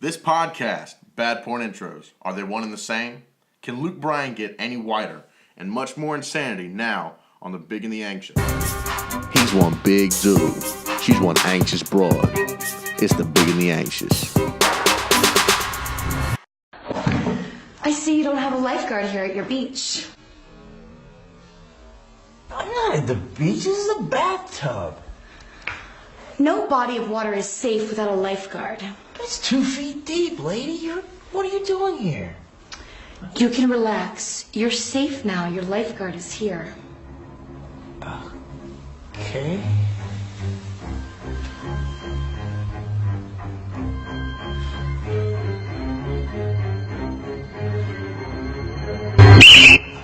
This podcast, Bad Porn Intros, are they one and the same? Can Luke Bryan get any whiter? And much more insanity now on The Big and the Anxious. He's one big dude. She's one anxious broad. It's The Big and the Anxious. I see you don't have a lifeguard here at your beach. I'm not at the beach. This is a bathtub. No body of water is safe without a lifeguard. It's 2 feet deep, lady. What are you doing here? You can relax. You're safe now. Your lifeguard is here. Okay.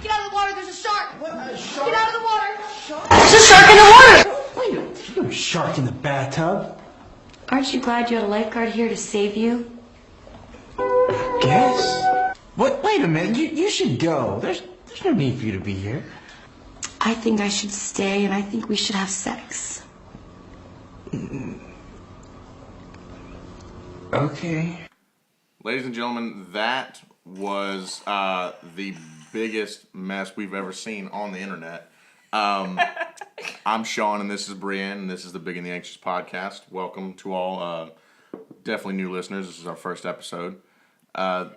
Get out of the water. There's a shark. What, a shark? Get out of the water. Shark? There's a shark in the water. Wait a minute. There's no shark in the bathtub. Aren't you glad you had a lifeguard here to save you? Guess. What? Wait a minute. You should go. There's no need for you to be here. I think I should stay, and I think we should have sex. Okay. Ladies and gentlemen, that was the biggest mess we've ever seen on the internet. I'm Sean, and this is Brienne, and this is the Big and the Anxious podcast. Welcome to all definitely new listeners. This is our first episode.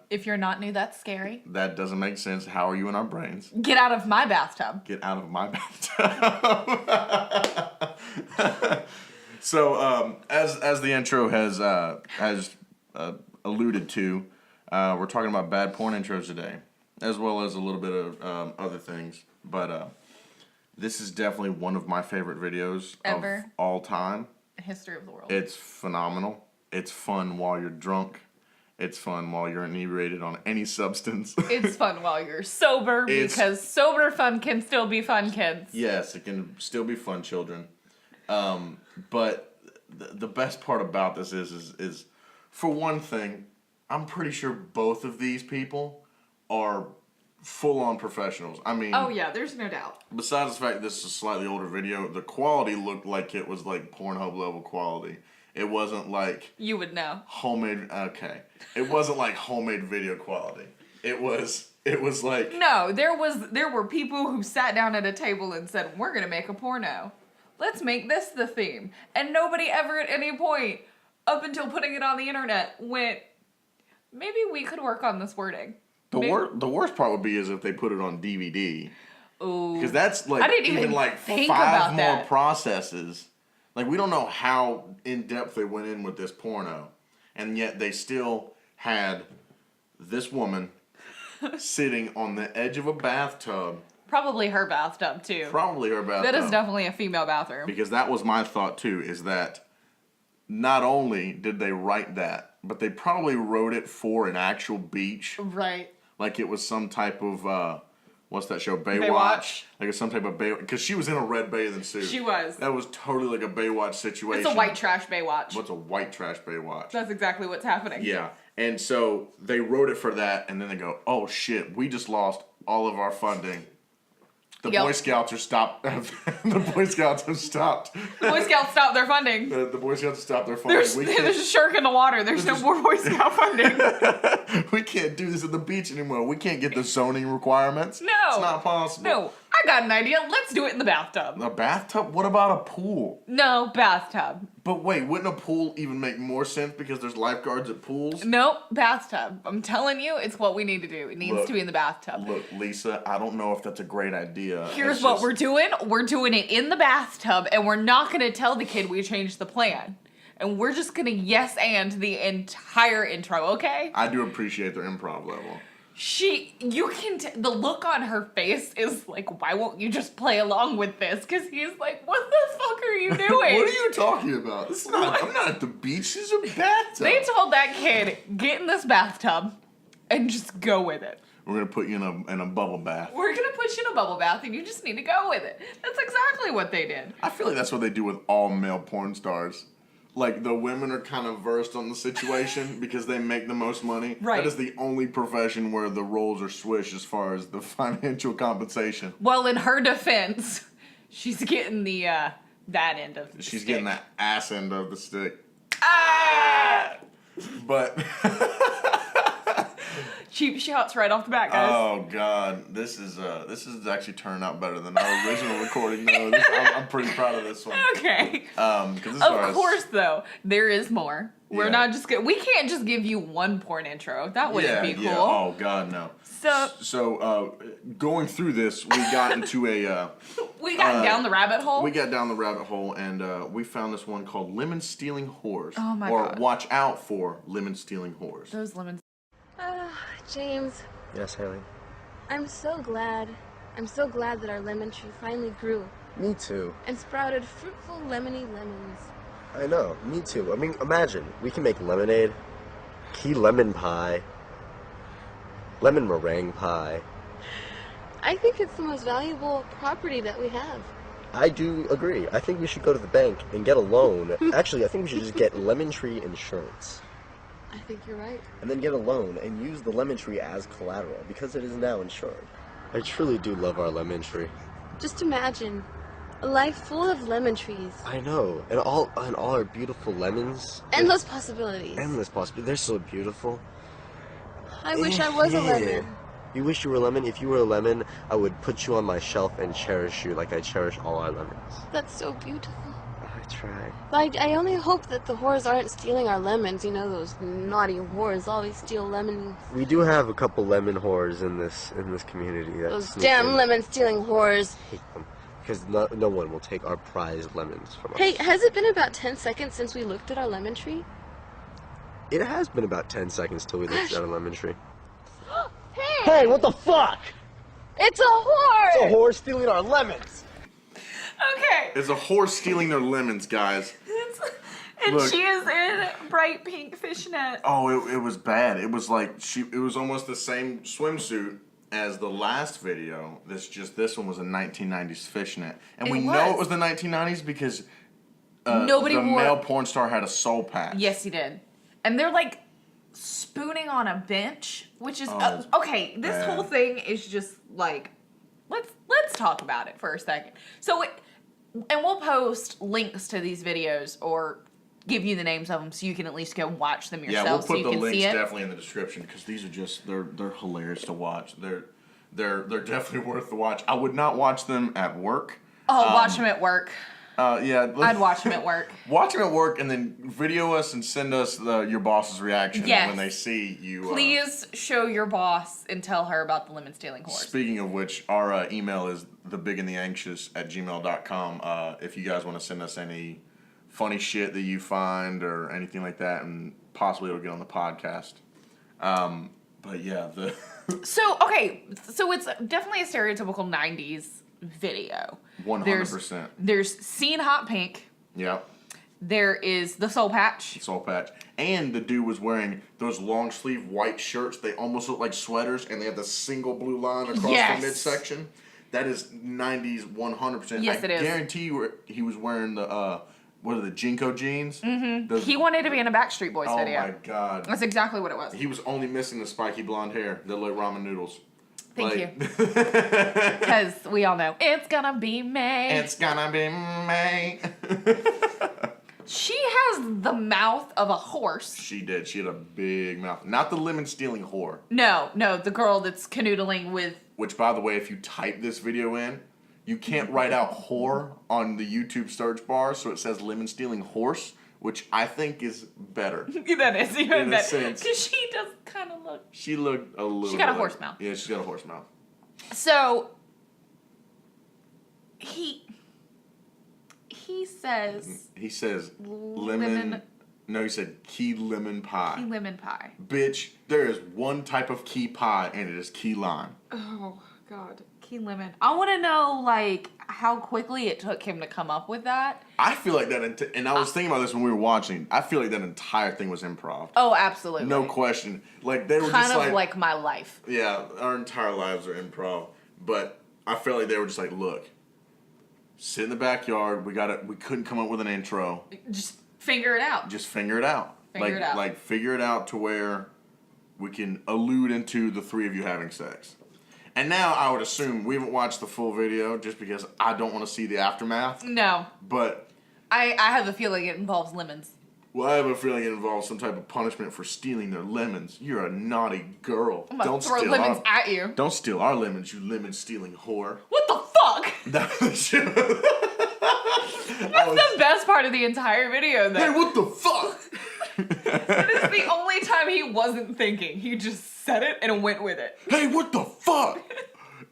If you're not new, that's scary. That doesn't make sense. How are you in our brains? Get out of my bathtub. Get out of my bathtub. So, as the intro has alluded to, we're talking about bad porn intros today, as well as a little bit of other things. But this is definitely one of my favorite videos Ever. of all time. History of the world. It's phenomenal. It's fun while you're drunk. It's fun while you're inebriated on any substance. It's fun while you're sober, because sober fun can still be fun, kids. Yes, it can still be fun, children. But the best part about this is for one thing, I'm pretty sure both of these people are full-on professionals. I mean, Oh yeah, there's no doubt. besides the fact this is a slightly older video, the quality looked like it was like Pornhub level quality. It wasn't like You would know. homemade. Okay, it wasn't like homemade video quality. It was like No, there were people who sat down at a table and said, "We're gonna make a porno. Let's make this the theme." And nobody ever at any point, up until putting it on the internet, went, "Maybe we could work on this wording." the worst part would be is if they put it on DVD. Ooh. Because that's like I didn't even like think 5 about more that. processes. Like, we don't know how in depth they went in with this porno, and yet they still had this woman sitting on the edge of a bathtub. Probably her bathtub too. Probably her bathtub. That is definitely a female bathroom. Because that was my thought too, is that not only did they write that, but they probably wrote it for an actual beach. Right. Like it was some type of, what's that show? Baywatch? Baywatch. Like it's some type of Baywatch. Because she was in a red bathing suit. She was. That was totally like a Baywatch situation. It's a white trash Baywatch. What's a white trash Baywatch? That's exactly what's happening. Yeah. And so they wrote it for that, and then they go, oh shit, we just lost all of our funding. The Yep. Boy Scouts are stopped. The Boy Scouts have stopped. The Boy Scouts stopped their funding. The Boy Scouts have stopped their funding. There's a shark in the water. There's no more Boy Scout funding. We can't do this at the beach anymore. We can't get the zoning requirements. No. It's not possible. No, I got an idea. Let's do it in the bathtub. A bathtub? What about a pool? No, bathtub. But wait, wouldn't a pool even make more sense because there's lifeguards at pools? Nope, bathtub. I'm telling you, it's what we need to do. It needs Look, to be in the bathtub. Look, Lisa, I don't know if that's a great idea. Here's what we're doing. We're doing it in the bathtub, and we're not going to tell the kid we changed the plan. And we're just going to yes and the entire intro, okay? I do appreciate their improv level. The look on her face is like, why won't you just play along with this? Because he's like, what the fuck are you doing? What are you talking about? I'm not at the beach. This is a bathtub. They told that kid, get in this bathtub and just go with it. We're going to put you in a bubble bath. We're going to put you in a bubble bath and you just need to go with it. That's exactly what they did. I feel like that's what they do with all male porn stars. Like, the women are kind of versed on the situation because they make the most money. Right. That is the only profession where the roles are swished as far as the financial compensation. Well, in her defense, she's getting the that end of the She's stick. getting that ass end of the stick. Ah! But Cheap shots right off the bat, guys. oh god, this is actually turning out better than our original recording. Though I'm pretty proud of this one. Okay. Because Of course, though, there is more. We're Yeah. not just we can't just give you one porn intro. That wouldn't be cool. Yeah. Oh god, no. So Going through this, we got into a. we got down the rabbit hole. We got down the rabbit hole, and we found this one called "Lemon Stealing Whores." Oh my or God. watch out for lemon stealing whores. Those lemons. James, Yes, Haley. I'm so glad that our lemon tree finally grew Me too. and sprouted fruitful lemony lemons. I know, me too. I mean, imagine, we can make lemonade, key lemon pie, lemon meringue pie. I think it's the most valuable property that we have. I do agree. I think we should go to the bank and get a loan. Actually, I think we should just get lemon tree insurance. I think you're right. And then get a loan and use the lemon tree as collateral because it is now insured. I truly do love our lemon tree. Just imagine a life full of lemon trees. I know, and all our beautiful lemons. Endless possibilities. Endless possibilities. They're so beautiful. I wish I was a lemon. You wish you were a lemon? If you were a lemon, I would put you on my shelf and cherish you like I cherish all our lemons. That's so beautiful. I try. I only hope that the whores aren't stealing our lemons. You know, those naughty whores always steal lemons. We do have a couple lemon whores in this community. Those damn lemon-stealing whores. Hate them. Because no one will take our prized lemons from us. Hey, has it been about 10 seconds since we looked at our lemon tree? It has been about 10 seconds till we looked at a lemon tree. Hey! What the fuck? It's a whore! It's a whore stealing our lemons! Okay. It's a horse stealing their lemons, guys. And Look. she is in bright pink fishnet. Oh, it was bad. It was like it was almost the same swimsuit as the last video. This one was a 1990s fishnet, and we know it was the 1990s because Nobody the wore. male porn star had a soul patch. Yes, he did. And they're like spooning on a bench, which is Oh, okay. This bad. whole thing is just like let's talk about it for a second. So, and we'll post links to these videos or give you the names of them so you can at least go watch them yourself. Yeah, we'll so put you the can links see it. definitely in the description because these are just they're hilarious to watch. They're definitely worth the watch. I would not watch them at work. Oh, watch them at work. Yeah, I'd watch them at work. Watch them at work and then video us and send us your boss's reaction Yes. when they see you. Please show your boss and tell her about the lemon stealing horse. Speaking of which, our email is thebigandtheanxious@gmail.com. If you guys want to send us any funny shit that you find or anything like that, and possibly it'll get on the podcast. But yeah, So it's definitely a stereotypical 90s video. 100%. There's Scene Hot Pink. Yep. There is the soul patch. Soul patch. And the dude was wearing those long sleeve white shirts. They almost look like sweaters, and they have the single blue line across Yes. the midsection. That is 90s 100%. Yes, it is. I guarantee you he was wearing the, what are the Jinko jeans? Mm-hmm. He wanted to be in a Backstreet Boys Oh video. my god. That's exactly what it was. He was only missing the spiky blonde hair that looked like ramen noodles. Thank you. Because we all know it's gonna be May. It's gonna be me. She has the mouth of a horse. She did. She had a big mouth. Not the lemon stealing whore. No, the girl that's canoodling with. Which, by the way, if you type this video in, you can't write out whore on the YouTube search bar, so it says lemon stealing horse, which I think is better. That is even In a better. sense. Because she does kind of look. She looked a little. She got a bit horse like- mouth. Yeah, she's got a horse mouth. So he says He says lemon. No, he said key lemon pie. key lemon pie. Bitch, there is one type of key pie, and it is key lime. Oh God, key lemon. I want to know like how quickly it took him to come up with that. I feel like that, and I was thinking about this when we were watching. I feel like that entire thing was improv. Oh, absolutely. No question. Like they were Kind just of like my life. yeah, our entire lives are improv. But I felt like they were just like, look, sit in the backyard. We couldn't come up with an intro. Just figure it out. Just figure it out. Figure it out. Like figure it out to where we can allude into the three of you having sex. And now I would assume we haven't watched the full video just because I don't want to see the aftermath. No, But I have a feeling it involves lemons. Well, I have a feeling it involves some type of punishment for stealing their lemons. You're a naughty girl. I'm gonna throw lemons at you. Don't steal our lemons, you lemon-stealing whore. What the fuck? That was shit. That's the best part of the entire video, though. Hey, what the fuck? That is the only time he wasn't thinking. He just said it and went with it. Hey, what the fuck?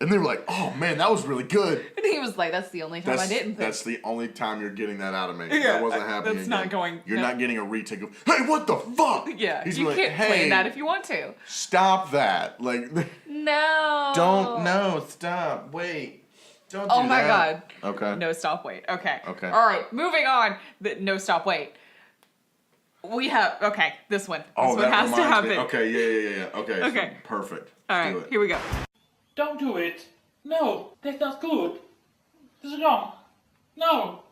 And they were like, oh man, that was really good. And he was like, that's the only time I didn't think. That's the only time you're getting that out of me. Yeah, that wasn't happening that's again. not going- You're no. not getting a retake of, hey, what the fuck? Yeah, He's you like, can't hey, play that if you want to. stop that. Like, No. don't, no, stop, wait. Don't do Oh my that. god. Okay. No, stop, wait. Okay. Okay. All right, moving on. No, stop, wait. We have, okay, this one. This one that has to reminds me. happen. Okay, yeah. Okay. Okay. So, perfect. All Let's right, do it. here we go. Don't do it. No, that's not good. This is wrong. No.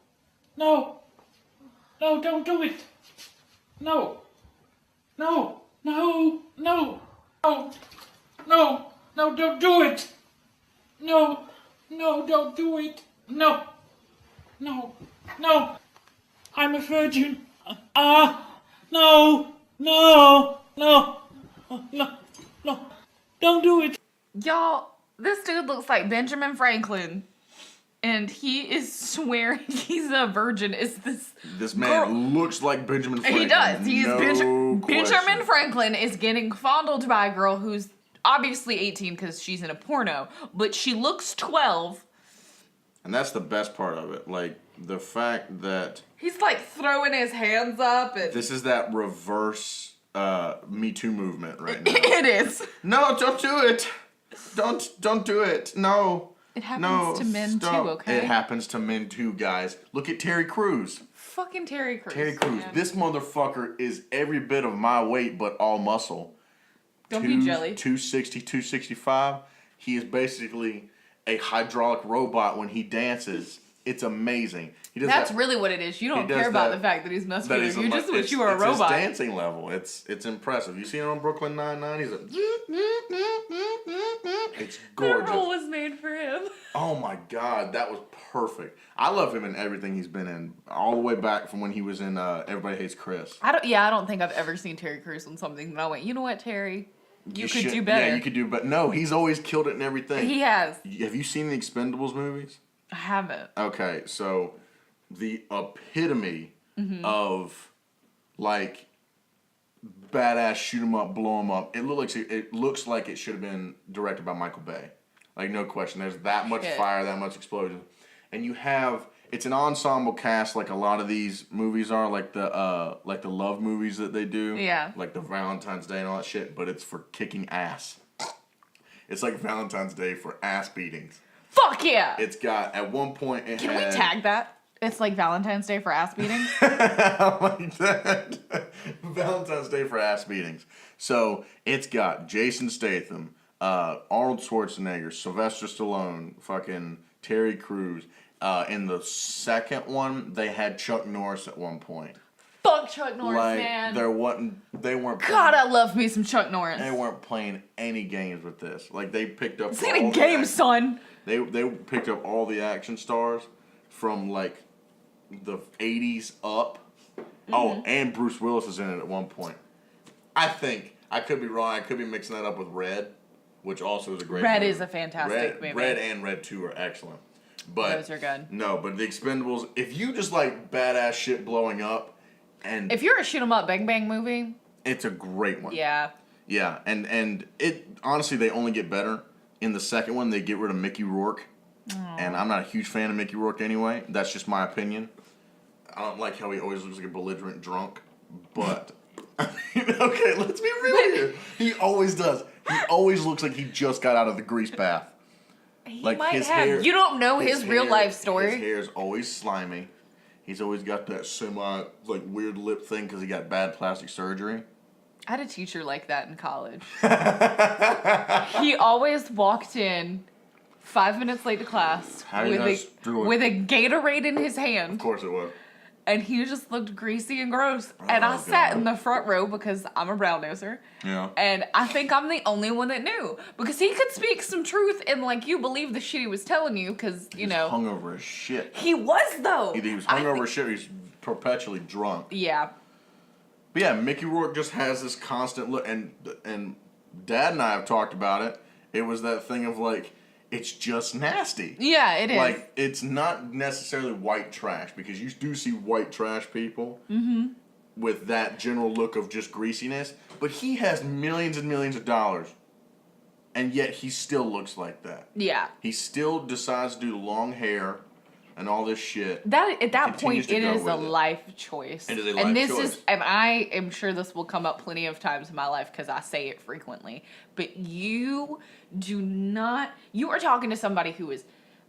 No. No, don't do it. No. No. No. No. No. No. No, don't do it. No. No, don't do it. No. No. No. I'm a virgin. No. No. No. No. No. Don't do it. Y'all, this dude looks like Benjamin Franklin. And he is swearing he's a virgin. Is This man girl- looks like Benjamin Franklin. He does. He is No Benjamin question. Franklin is getting fondled by a girl who's obviously 18 because she's in a porno, but she looks 12. And that's the best part of it. Like, the fact that He's like throwing his hands up and this is that reverse Me Too movement right now. it is. No, don't do it. Don't do it. No. It happens No, to men stop. too, okay? It happens to men too, guys. Look at Terry Crews. Fucking Terry Crews. Terry Crews. man. This motherfucker is every bit of my weight, but all muscle. Don't be jelly. 260, 265. He is basically a hydraulic robot when he dances. It's amazing. He does That's that, really what it is. You don't does care about that- the fact that he's that muscular. is You just wish it's- you were a it's robot. His dancing level. It's impressive. You seen it on Brooklyn Nine-Nine? He's like, it's The role gorgeous. was made for him. Oh my god, that was perfect. I love him in everything he's been in, all the way back from when he was in Everybody Hates Chris. I don't think I've ever seen Terry Crews on something that I went, you know what, Terry? You could do better. Yeah, you could do better. No, he's always killed it in everything. He has. Have you seen the Expendables movies? I haven't. Okay, so the epitome Mm-hmm. of like badass shoot 'em up, blow 'em up. It looks like it should have been directed by Michael Bay. Like, no question. There's that much Shit. fire, that much explosion, and you have it's an ensemble cast like a lot of these movies are, like the love movies that they do. Yeah. Like the Valentine's Day and all that shit, but it's for kicking ass. It's like Valentine's Day for ass beatings. Fuck yeah! It's got at one point it Can had, we tag that? It's like Valentine's Day for ass beatings. like that. Valentine's Day for ass beatings. So it's got Jason Statham, Arnold Schwarzenegger, Sylvester Stallone, fucking Terry Crews. In the second one, they had Chuck Norris at one point. Fuck Chuck Norris, Like man. they weren't. God, I love me some Chuck Norris. They weren't playing any games with this. Like they picked up. It's not a all the game, act- son. They picked up all the action stars from like the 80s up. Oh, and Bruce Willis is in it at one point. I think I could be wrong. I could be mixing that up with Red, which also is a great. Red movie. is a fantastic movie. Red and Red 2 are excellent. But Those are good. No, but the Expendables. If you just like badass shit blowing up, and If you're a shoot 'em up bang bang movie, it's a great one. yeah. Yeah, and it honestly they only get better. In the second one, they get rid of Mickey Rourke, and I'm not a huge fan of Mickey Rourke anyway. That's just my opinion. I don't like how he always looks like a belligerent drunk, but okay, let's be real here. He always does. He always looks like he just got out of the grease bath. He Like might his have. hair- You don't know his real hair- life story. His hair's always slimy. He's always got that semi like weird lip thing because he got bad plastic surgery. I had a teacher like that in college. He always walked in 5 minutes late to class How do you guys do it? with a Gatorade in his hand. Of course it was. And he just looked greasy and gross. And I sat God. in the front row because I'm a brown noser. Yeah. And I think I'm the only one that knew. Because he could speak some truth and, like, you believe the shit he was telling you because, you know. Hungover as shit. He was, though. Either he was I hungover think- as shit or he's perpetually drunk. Yeah. But yeah, Mickey Rourke just has this constant look, and Dad and I have talked about it. It was that thing of like, it's just nasty. Yeah, it is. Like, it's not necessarily white trash, because you do see white trash people with that general look of just greasiness, but he has millions and millions of dollars, and yet he still looks like that. Yeah. He still decides to do long hair and all this shit. That at that Continues point, to it go is a with it. life choice. It is a and life this choice. is, and I am sure this will come up plenty of times in my life because I say it frequently. But you do not. You are talking to somebody who is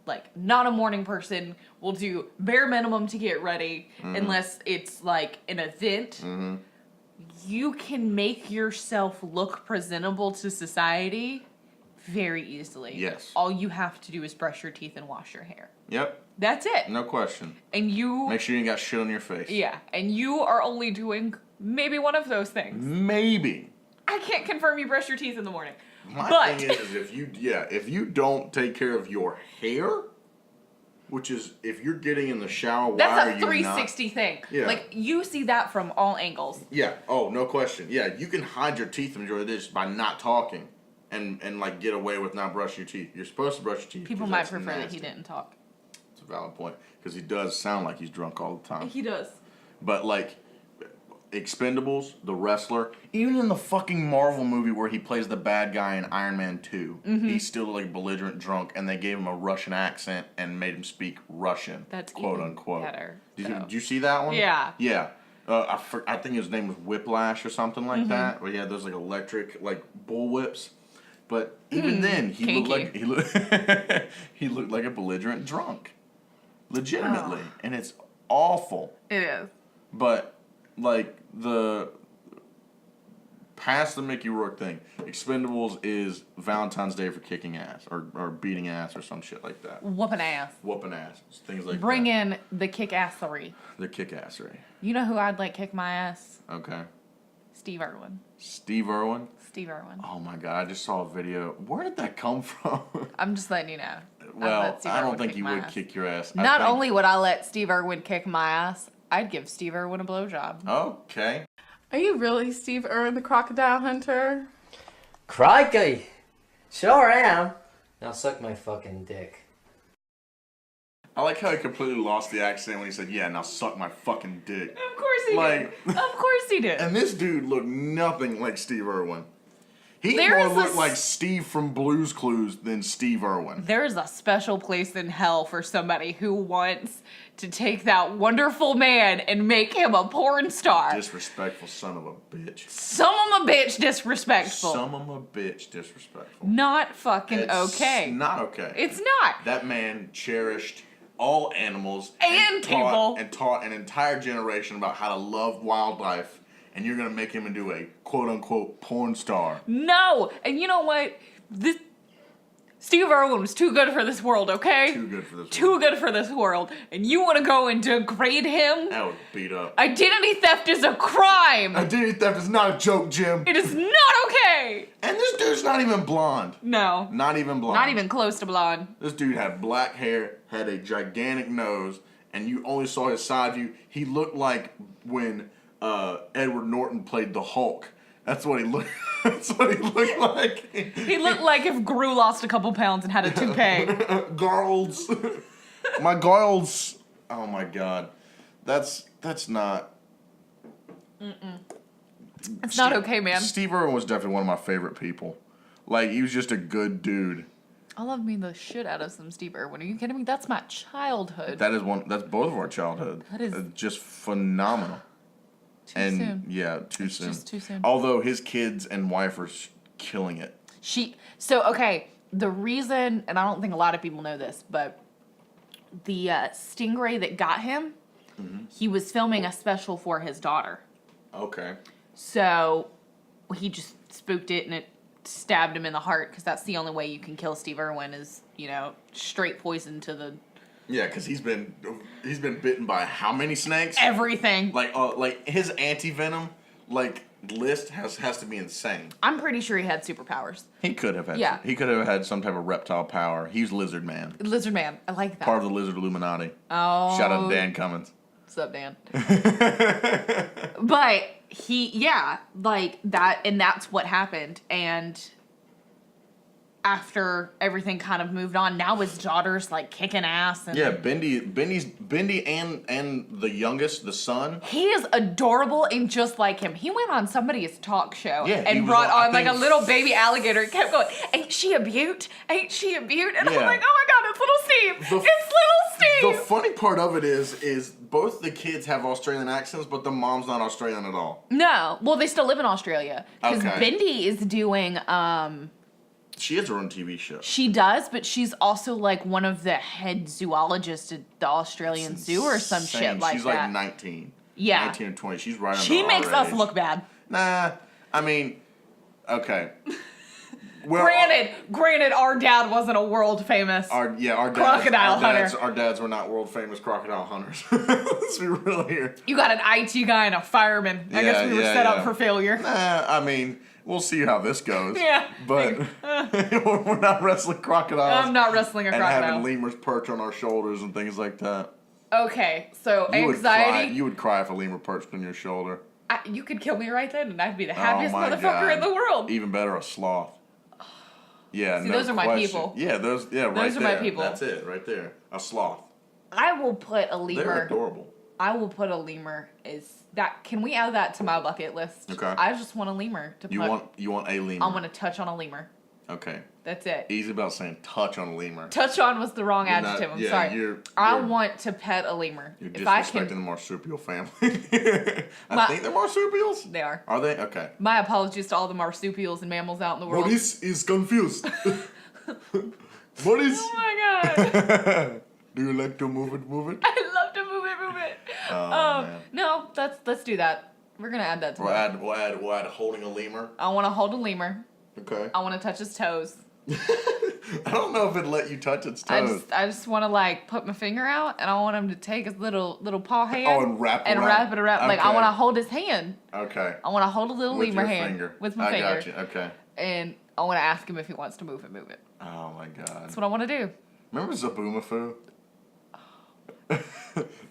like not a morning person. Will do bare minimum to get ready unless it's like an event. You can make yourself look presentable to society very easily. Yes. All you have to do is brush your teeth and wash your hair. Yep, That's it. no question. And you... Make sure you ain't got shit on your face. Yeah, and you are only doing maybe one of those things. Maybe. I can't confirm you brush your teeth in the morning. My But- thing is if you don't take care of your hair, which is if you're getting in the shower, why That's are a you 360 thing. Yeah. Like, you see that from all angles. Yeah. Oh, no question. Yeah, you can hide your teeth the majority of this by not talking, and like get away with not brushing your teeth. You're supposed to brush your teeth. People 'cause might that's prefer that nasty. he didn't talk. It's a valid point, because he does sound like he's drunk all the time. He does. But like, Expendables, the wrestler, even in the fucking Marvel movie where he plays the bad guy in Iron Man 2, he's still like belligerent drunk, and they gave him a Russian accent and made him speak Russian, That's quote even unquote. better, Did so. you see that one? Yeah. Yeah. I think his name was Whiplash or something like that, where he had those like electric like bull whips. But even then, he looked like he looked like a belligerent drunk, legitimately, and it's awful. It is. But like the past the Mickey Rourke thing, Expendables is Valentine's Day for kicking ass or beating ass or some shit like that. Whooping ass. Whooping ass, things like Bring that. in the kick-assery. The kick assery. You know who I'd let kick my ass? Okay. Steve Irwin. Steve Irwin. Steve Irwin. Oh my god, I just saw a video. Where did that come from? I'm just letting you know. I'd Well, let Steve I don't Irwin think kick you my would ass. kick your ass. Not only would I let Steve Irwin kick my ass, I'd give Steve Irwin a blowjob. Okay. Are you really Steve Irwin, the crocodile hunter? Crikey! Sure am. Now suck my fucking dick. I like how he completely lost the accent when he said, "Yeah, now suck my fucking dick." Of course he Like- did. Of course he did. And this dude looked nothing like Steve Irwin. He There more is looked a like s- Steve from Blue's Clues than Steve Irwin. There is a special place in hell for somebody who wants to take that wonderful man and make him a porn star. Disrespectful son of a bitch. Some of a bitch disrespectful. Son of a bitch disrespectful. Not fucking It's okay. Not okay. It's not. That man cherished all animals And people. and taught an entire generation about how to love wildlife, and you're gonna make him into a quote unquote porn star. No. And you know what? This Steve Irwin was too good for this world, okay? Too good for this Too world. good for this world. And you want to go and degrade him? That would beat up. Identity theft is a crime. Identity theft is not a joke, Jim. It is not okay. And this dude's not even blonde. No. Not even blonde. Not even close to blonde. This dude had black hair, had a gigantic nose, and you only saw his side view. He looked like when Edward Norton played the Hulk. That's what he looked. That's what he looked like. He looked like if Gru lost a couple pounds and had a toupee. Girls, my girls. Oh my god, that's not. It's not okay, man. Steve Irwin was definitely one of my favorite people. Like, he was just a good dude. I love me the shit out of some Steve Irwin. Are you kidding me? That's my childhood. That is one. That's both of our childhood. That is- just phenomenal. Too soon. Yeah, too soon. just too soon. Although his kids and wife are killing it. Okay, the reason, and I don't think a lot of people know this, but the stingray that got him, he was filming a special for his daughter. Okay. So he just spooked it and it stabbed him in the heart because that's the only way you can kill Steve Irwin is, straight poison to the Yeah, because he's been bitten by how many snakes? everything. Like his anti-venom list has to be insane. I'm pretty sure he had superpowers. He could have had. Yeah. He could have had some type of reptile power. He's Lizard Man, Lizard Man, I like that. part of the Lizard Illuminati. Oh. Shout out to Dan Cummins. What's up, Dan? But like that, and that's what happened. And after everything kind of moved on, now his daughter's like kicking ass. And yeah, Bendy and the youngest, the son. he is adorable and just like him. He went on somebody's talk show and was brought on like a think- little baby alligator and kept going, ain't she a beaut? Ain't she a beaut? And I'm Yeah. like, oh my god, it's little Steve. The- It's little The Steve. funny part of it is both the kids have Australian accents, but the mom's not Australian at all. No, well, they still live in Australia because Okay. Bendy is doing. She has her own TV show. She does, but she's also like one of the head zoologists at the Australian Zoo or some Insane. shit like She's that. like 19. Yeah. 19 or 20. She's right on She the makes our us age. look bad. Nah, I mean, okay. Well, Granted, our dad wasn't a world famous. our dads, crocodile hunter. Our dads were not world famous crocodile hunters. Let's be real here. You got an IT guy and a fireman. I guess we were set up for failure. Nah, I mean, we'll see how this goes. Yeah. But we're not wrestling crocodiles. I'm not wrestling a and crocodile. having lemurs perch on our shoulders and things like that. Okay, so You anxiety. you would cry if a lemur perched on your shoulder. You could kill me right then, and I'd be the happiest Oh my motherfucker God. in the world. Even better, a sloth. Yeah, See, no those are my question. people. Yeah, those right there. Those are my people. That's it, right there. A sloth. I will put a They're lemur. adorable. I will put a lemur. Can we add that to my bucket list? Okay. I just want a lemur to You put. want a lemur. I want to touch on a lemur. Okay. That's it. Easy about saying touch on a lemur. Touch on was the wrong You're not- adjective. I'm yeah, sorry. I want to pet a lemur. You're If I disrespecting can, the marsupial family. I think they're marsupials. they are. Are they? Okay. My apologies to all the marsupials and mammals out in the world. Maurice is confused. Maurice. Oh my god. Do you like to move it, move it? I love to move it. Oh, man. No, let's do that. We're gonna add that to that. We'll add holding a lemur. I want to hold a lemur. Okay. I want to touch his toes. I don't know if it'd let you touch its toes. I just want to like put my finger out, and I want him to take his little paw hand. Oh, and wrap it around. Like I Okay. want to hold his hand. Okay. I want to hold a little With lemur your hand finger. with my I finger. got you. Okay. And I want to ask him if he wants to move it. Oh my god. That's what I want to do. Remember Zaboomafoo?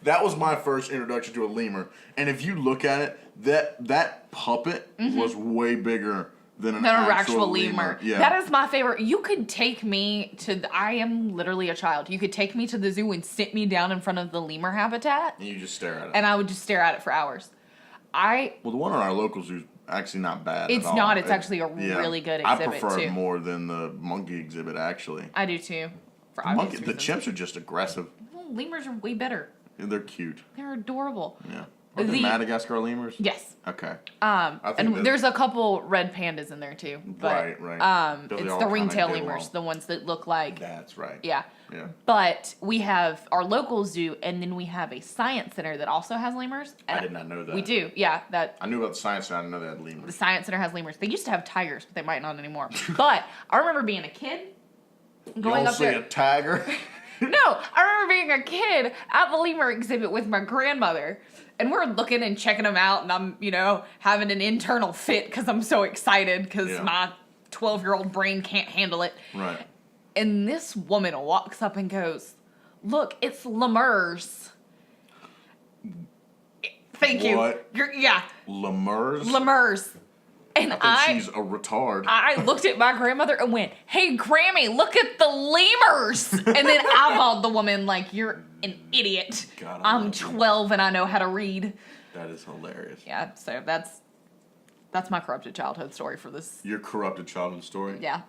That was my first introduction to a lemur, and if you look at it, that puppet was way bigger than an actual lemur. Yeah. That is my favorite. You could take me I am literally a child. You could take me to the zoo and sit me down in front of the lemur habitat, And you just stare at it. and I would just stare at it for hours. Well, the one on our local zoo is actually not bad. It's at all. not. It's actually a really good exhibit, I prefer too. it more than the monkey exhibit. Actually, I do too. For the obvious reasons. chimps are just aggressive. Well, lemurs are way better. They're cute. They're adorable. Yeah. Are they The- Madagascar lemurs? Yes. Okay. And that- there's a couple red pandas in there too. But, Right. Those It's all the kinda ringtail get lemurs, along. the ones that look like. That's right. Yeah. Yeah. But we have our local zoo, and then we have a science center that also has lemurs. I did not know that. We do, yeah. That I knew about the science center. I didn't know they had the lemurs. science center has lemurs. They used to have tigers, but they might not anymore. But I remember being a kid, going you up see there. a tiger? No, I remember being a kid at the lemur exhibit with my grandmother, and we're looking and checking them out, and I'm, having an internal fit because I'm so excited because Yeah. my 12-year-old brain can't handle it. Right. And this woman walks up and goes, "Look, it's lemurs." Thank you. What? Yeah, Lemurs? lemurs. And I think she's a retard. I looked at my grandmother and went, "Hey, Grammy, look at the lemurs." And then I called the woman like, "You're an idiot. God, I'm 12 and I know how to read." That is hilarious. Yeah, so that's my corrupted childhood story for this. Your corrupted childhood story? Yeah.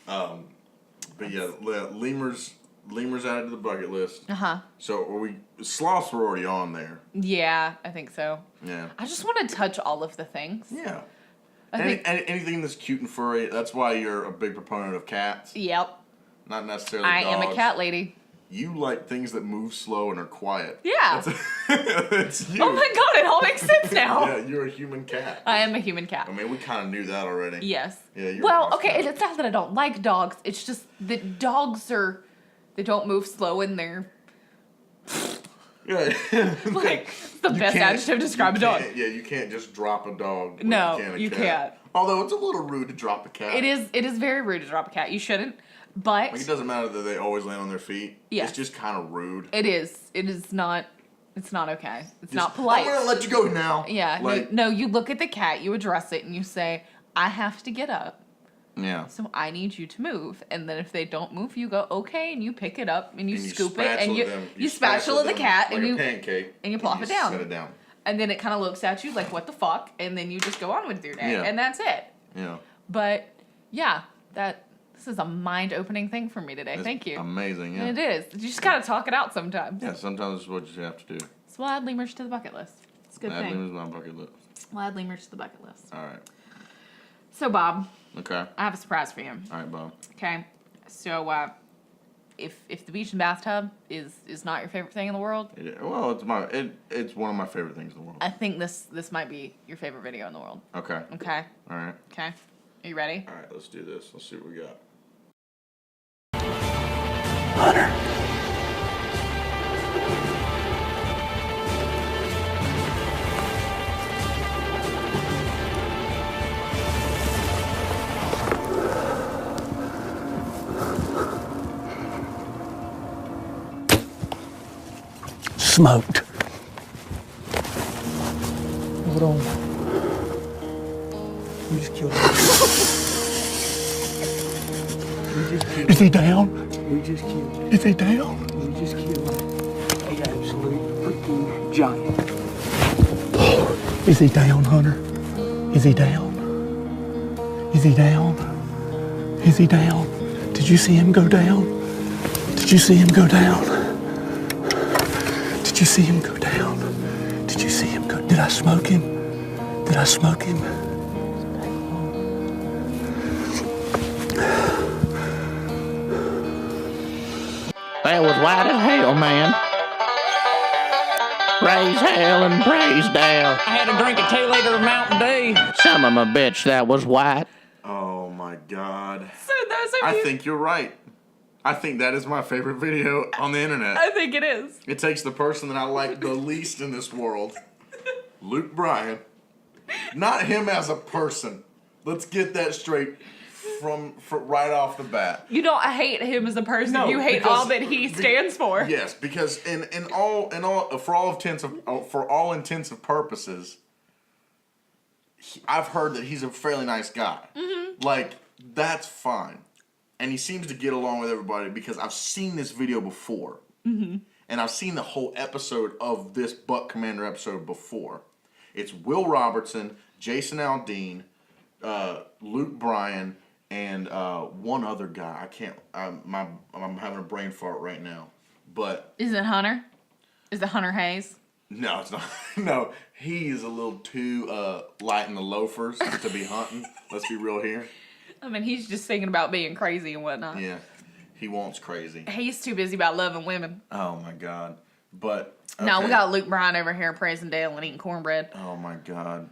But yeah, lemurs added to the bucket list. Uh-huh. So sloths were already on there. Yeah, I think so. Yeah. I just want to touch all of the things. Yeah. I think, Anything that's cute and furry, that's why you're a big proponent of cats. yep. Not necessarily I dogs. am a cat lady. You like things that move slow and are quiet. Yeah. It's you. Oh my god, it all makes sense now. Yeah, you're a human cat. I am a human cat. I mean, we kind of knew that already. Yes. Yeah, you're well, a okay, cat. it's not that I don't like dogs. It's just that dogs they don't move slow and they're Yeah. like it's the You best can't- adjective to describe a you dog. can't- Yeah, you can't just drop a dog. like No, you can a you cat. can't. Although it's a little rude to drop a cat. It is very rude to drop a cat. You shouldn't. But Like, it doesn't matter that they always land on their feet. Yeah. It's just kind of rude. it is. It is not It's not okay. It's not polite. I'm gonna let you go now. Yeah. Like, no, you look at the cat, you address it, and you say, I have to get up. yeah. So I need you to move. And then if they don't move, you go, okay, and you pick it up and you And scoop it and you spatula the cat like and you a pancake and you plop it down. Set it down. And then it kind of looks at you like, what the fuck? And then you just go on with your day. Yeah. And that's it. Yeah. But yeah, this is a mind-opening thing for me today. It's Thank you. Amazing, yeah. And it is. You just gotta talk it out sometimes. Yeah, sometimes it's what you have to do. So we'll add lemurs to the bucket list. It's a good Add thing. lemurs on my bucket list. We'll add lemurs to the bucket list. All right. So Bob, Okay. I have a surprise for you. All right, Bob. Okay. So if the beach and bathtub is not your favorite thing in the world, Well, it's one of my favorite things in the world. I think this might be your favorite video in the world. Okay. Okay. All right. Okay. Are you ready? All right. Let's do this. Let's see what we got. Hunter. Smoked. Hold on. We just killed him. Is he down? We just killed him. Is he down? We just killed an absolute freaking giant. Is he down, Hunter? Is he down? Is he down? Is he down? Did you see him go down? Did you see him go down? Did you see him go down? Did you see him go? Did I smoke him? Did I smoke him? That was white as hell, man. Praise hell and praise Dale. I had to drink a 2 liter of Mountain Dew. Son of a bitch, that was white. Oh my God. So those are I think you're right. I think that is my favorite video on the internet. I think it is. It takes the person that I like the least in this world, Luke Bryan. Not him as a person. Let's get that straight from right off the bat. You don't hate him as a person. No, you hate because all that he stands for. Yes, because for all intents of purposes, I've heard that he's a fairly nice guy. Mm-hmm. Like, that's fine. And he seems to get along with everybody because I've seen this video before. Mm-hmm. And I've seen the whole episode of this Buck Commander episode before. It's Will Robertson, Jason Aldean, Luke Bryan, and one other guy. I'm having a brain fart right now. But Is it Hunter? Is it Hunter Hayes? no, it's not. No, he is a little too light in the loafers to be hunting. Let's be real here. I mean, he's just thinking about being crazy and whatnot. Yeah, he wants crazy. He's too busy about loving women. Oh my God. But okay. No, we got Luke Bryan over here praising Dale and eating cornbread. Oh my God.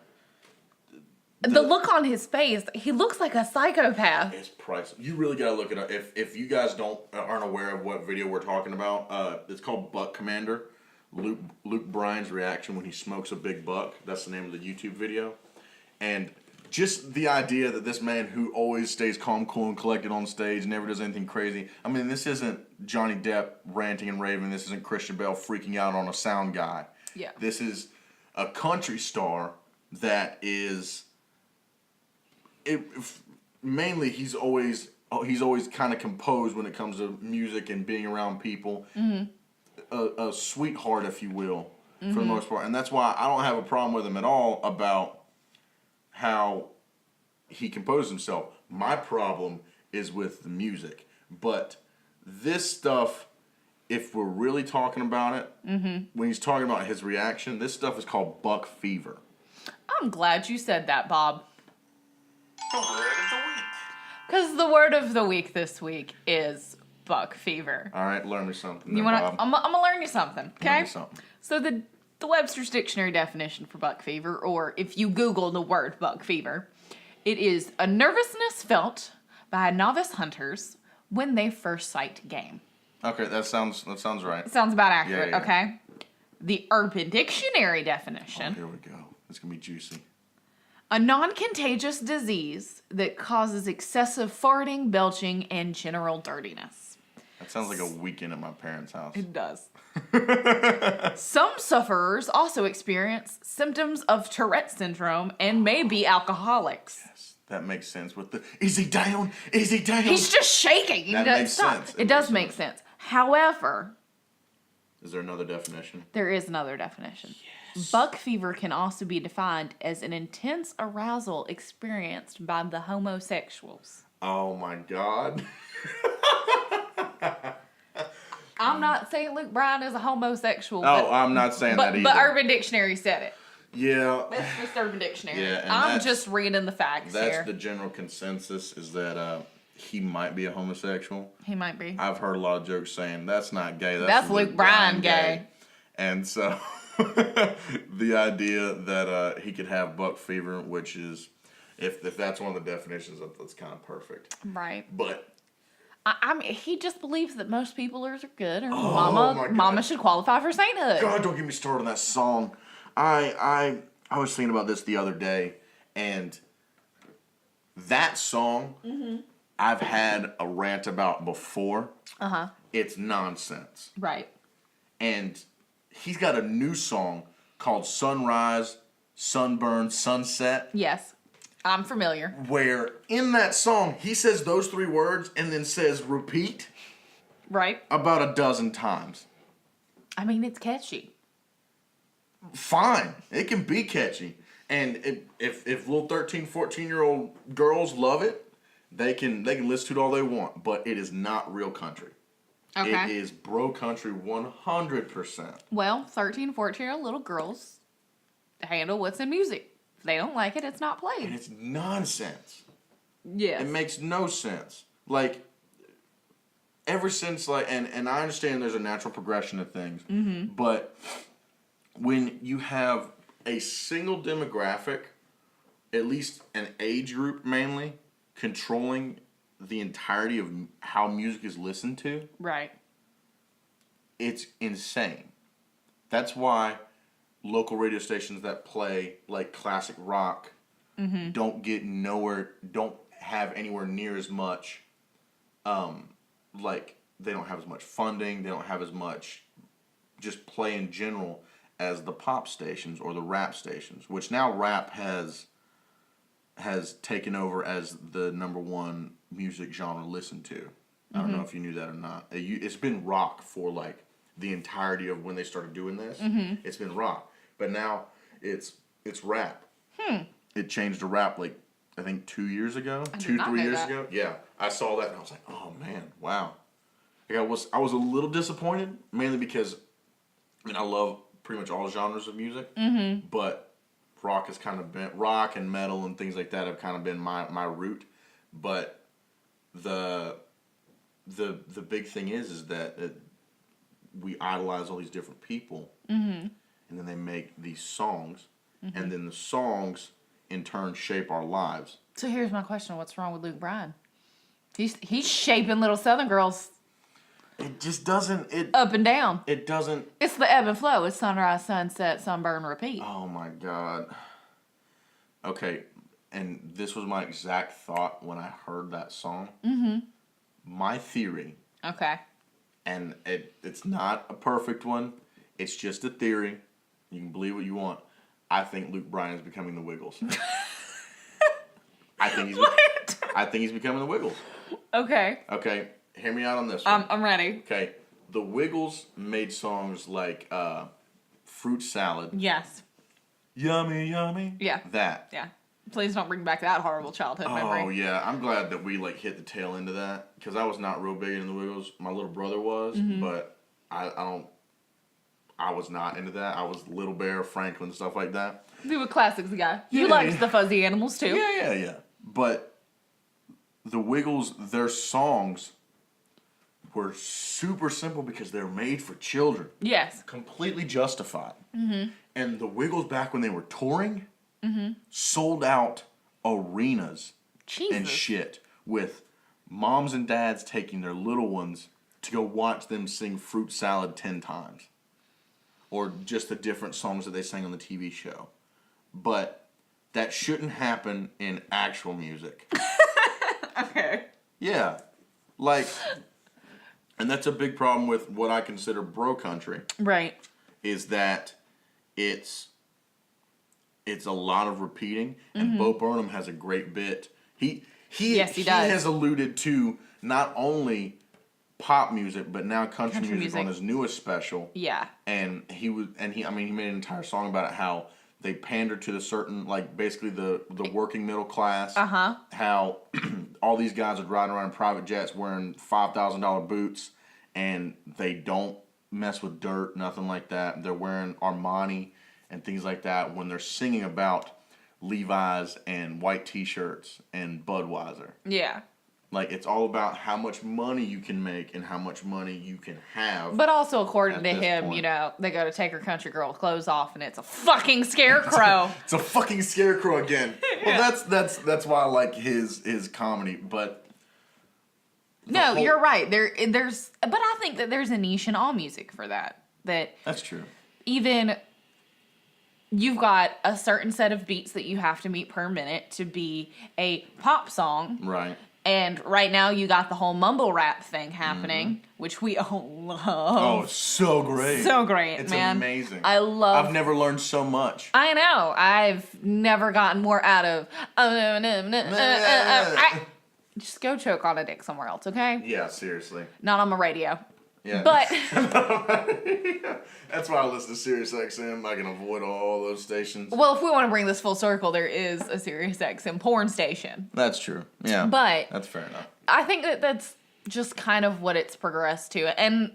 The look on his face, he looks like a psychopath. It's priceless. You really gotta look it up. If you guys aren't aware of what video we're talking about, it's called Buck Commander. Luke Bryan's reaction when he smokes a big buck. That's the name of the YouTube video. And just the idea that this man who always stays calm, cool, and collected on stage, never does anything crazy. I mean, this isn't Johnny Depp ranting and raving. This isn't Christian Bale freaking out on a sound guy. Yeah. This is a country star that is... mainly he's always kind of composed when it comes to music and being around people. Mm-hmm. A sweetheart, if you will, for the most part. And that's why I don't have a problem with him at all about how he composed himself. My problem is with the music. But this stuff, if we're really talking about it, when he's talking about his reaction, this stuff is called Buck Fever. I'm glad you said that, Bob. Because the word of the week this week is Buck Fever. All right, learn me something. You want to? I'm gonna learn you something. Okay. Learn me something. So the Webster's Dictionary definition for buck fever, or if you Google the word buck fever, it is a nervousness felt by novice hunters when they first sight game. Okay, that sounds right. It sounds about accurate. Yeah. Okay. The Urban Dictionary definition. Oh, here we go. It's gonna be juicy. A non-contagious disease that causes excessive farting, belching, and general dirtiness. That sounds like a weekend at my parents' house. It does. Some sufferers also experience symptoms of Tourette syndrome and may be alcoholics. Yes, that makes sense with the, is he down? Is he down? He's just shaking. He That doesn't makes stop. sense. It does make sense. However, is there another definition? there is another definition. Yes. Buck fever can also be defined as an intense arousal experienced by the homosexuals. Oh my God. I'm not saying Luke Bryan is a homosexual. Oh, I'm not saying that either. But Urban Dictionary said it. Yeah. That's just Urban Dictionary. Yeah, and I'm just reading the facts that's here. the general consensus is that he might be a homosexual. He might be. I've heard a lot of jokes saying that's not gay. That's Luke Bryan gay. And so the idea that he could have buck fever, which is, if that's one of the definitions, that's kind of perfect. Right. But I mean, he just believes that most people are good, or my mama should qualify for sainthood. God, don't get me started on that song. I was thinking about this the other day, and that song I've had a rant about before. Uh-huh. It's nonsense. Right. And he's got a new song called Sunrise, Sunburn, Sunset. Yes. I'm familiar. Where in that song, he says those 3 words and then says repeat. Right. About a dozen times. I mean, it's catchy. Fine. It can be catchy. And if little 13, 14-year-old girls love it, they can listen to it all they want. But it is not real country. Okay. It is bro country 100%. Well, 13, 14-year-old little girls handle what's in music. If they don't like it, it's not played. And it's nonsense. Yes. It makes no sense. Like, ever since, like, and I understand there's a natural progression of things, but when you have a single demographic, at least an age group mainly, controlling the entirety of how music is listened to, right, it's insane. That's why local radio stations that play like classic rock don't have anywhere near as much, like they don't have as much funding, they don't have as much just play in general as the pop stations or the rap stations, which now rap has taken over as the #1 music genre listened to. I don't know if you knew that or not. It's been rock for like the entirety of when they started doing this. It's been rock. But now it's rap. It changed to rap like I think 2 years ago, 2-3 years ago. Yeah, I saw that and I was like, oh man, wow. Like I was a little disappointed, mainly because I mean I love pretty much all genres of music, but rock has kind of been rock and metal and things like that have kind of been my route. But the big thing is that we idolize all these different people. And then they make these songs, and then the songs, in turn, shape our lives. So here's my question. What's wrong with Luke Bryan? He's shaping little Southern girls. It just doesn't... up and down. It doesn't... It's the ebb and flow. It's sunrise, sunset, sunburn, repeat. Oh, my God. Okay, and this was my exact thought when I heard that song. My theory... Okay. And it's not a perfect one. It's just a theory. You can believe what you want. I think Luke Bryan is becoming the Wiggles. I think he's becoming the Wiggles. Okay. Okay, hear me out on this one. I'm ready. Okay, the Wiggles made songs like Fruit Salad. Yes. Yummy, yummy. Yeah. That. Yeah. Please don't bring back that horrible childhood memory. Oh yeah, I'm glad that we like hit the tail end of that because I was not real big into the Wiggles. My little brother was, but I was not into that. I was Little Bear, Franklin, stuff like that. You were classics guy. You liked the Fuzzy Animals too. Yeah. But the Wiggles, their songs were super simple because they're made for children. Yes. Completely justified. And the Wiggles, back when they were touring, sold out arenas and shit with moms and dads taking their little ones to go watch them sing Fruit Salad 10 times. Or just the different songs that they sang on the TV show. But that shouldn't happen in actual music. Okay. Yeah. Like, And that's a big problem with what I consider bro country. Right. Is that it's a lot of repeating, and Bo Burnham has a great bit. He does. has alluded to not only pop music, but now country music on his newest special. Yeah. And he made an entire song about it, how they pander to the certain, like, basically the working middle class. How all these guys would ride around in private jets wearing $5,000 boots, and they don't mess with dirt, nothing like that. They're wearing Armani and things like that when they're singing about Levi's and white t-shirts and Budweiser. Yeah. Like, it's all about how much money you can make and how much money you can have. But also, according to him, point. you know, they go to take her country girl clothes off, and it's a fucking scarecrow. It's a fucking scarecrow again. Well, that's why I like his comedy. But no, you're right. There's, but I think that there's a niche in all music for that. That's true. Even you've got a certain set of beats that you have to meet per minute to be a pop song. Right. And right now you got the whole mumble rap thing happening, which we all love. Oh, it's so great. So great, it's man. It's amazing. I've never learned so much. I know. I've never gotten more out of... Just go choke on a dick somewhere else, okay? Yeah, seriously. Not on my radio. Yeah. But... That's why I listen to Sirius XM. I can avoid all those stations. Well, if we want to bring this full circle, there is a Sirius XM porn station. That's true. Yeah. But... That's fair enough. I think that that's just kind of what it's progressed to. And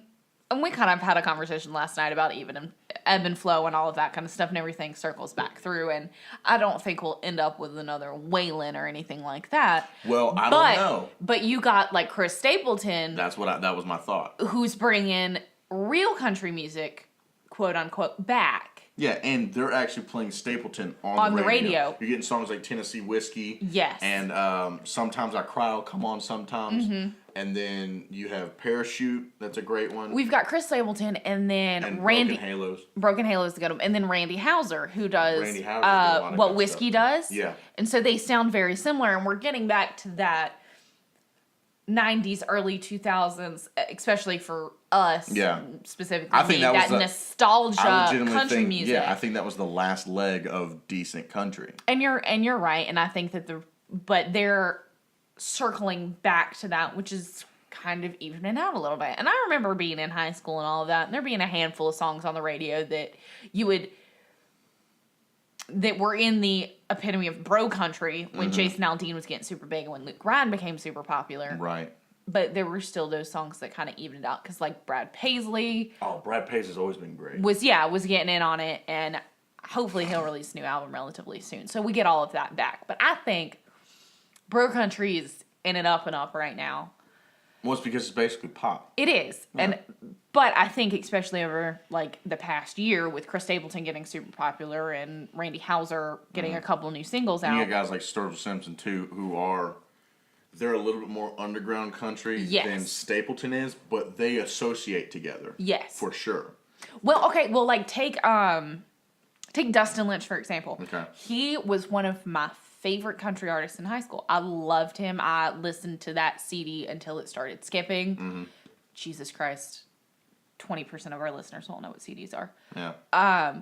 we kind of had a conversation last night about even ebb and flow and all of that kind of stuff, and everything circles back through. And I don't think we'll end up with another Waylon or anything like that. Well, I don't know. But you got like Chris Stapleton. That was my thought. Who's bringing real country music, quote unquote, back. Yeah, and they're actually playing Stapleton on the radio. You're getting songs like Tennessee Whiskey. Yes. And Sometimes I Cry will come on sometimes. Mm-hmm. And then you have Parachute. That's a great one. We've got Chris Stapleton and then Randy. Broken Halos. Broken Halos, good one. And then Randy Houser, who does What Whiskey stuff. Does. Yeah. And so they sound very similar, and we're getting back to that 90s, early 2000s, especially for us. Yeah. Specifically, I think that was nostalgia country music. Yeah, I think that was the last leg of decent country. And you're right, and I think that but they're circling back to that, which is kind of evening out a little bit. And I remember being in high school and all of that, and there being a handful of songs on the radio that were in the epitome of bro country when Jason Aldean was getting super big and when Luke Bryan became super popular. Right. But there were still those songs that kind of evened it out, because like Brad Paisley. Oh, Brad Paisley's always been great. Was getting in on it, and hopefully he'll release a new album relatively soon. So we get all of that back. But I think bro country is in an up and up right now. Well, it's because it's basically pop. It is. Yeah. But I think especially over like the past year with Chris Stapleton getting super popular and Randy Houser getting a couple new singles out. You got guys like Sturgill Simpson too, they're a little bit more underground country than Stapleton is, but they associate together. Yes. For sure. Well, okay, well like take Dustin Lynch for example. Okay. He was one of my favorite country artists in high school. I loved him. I listened to that CD until it started skipping. Mm-hmm. Jesus Christ. 20% of our listeners won't know what CDs are. Yeah.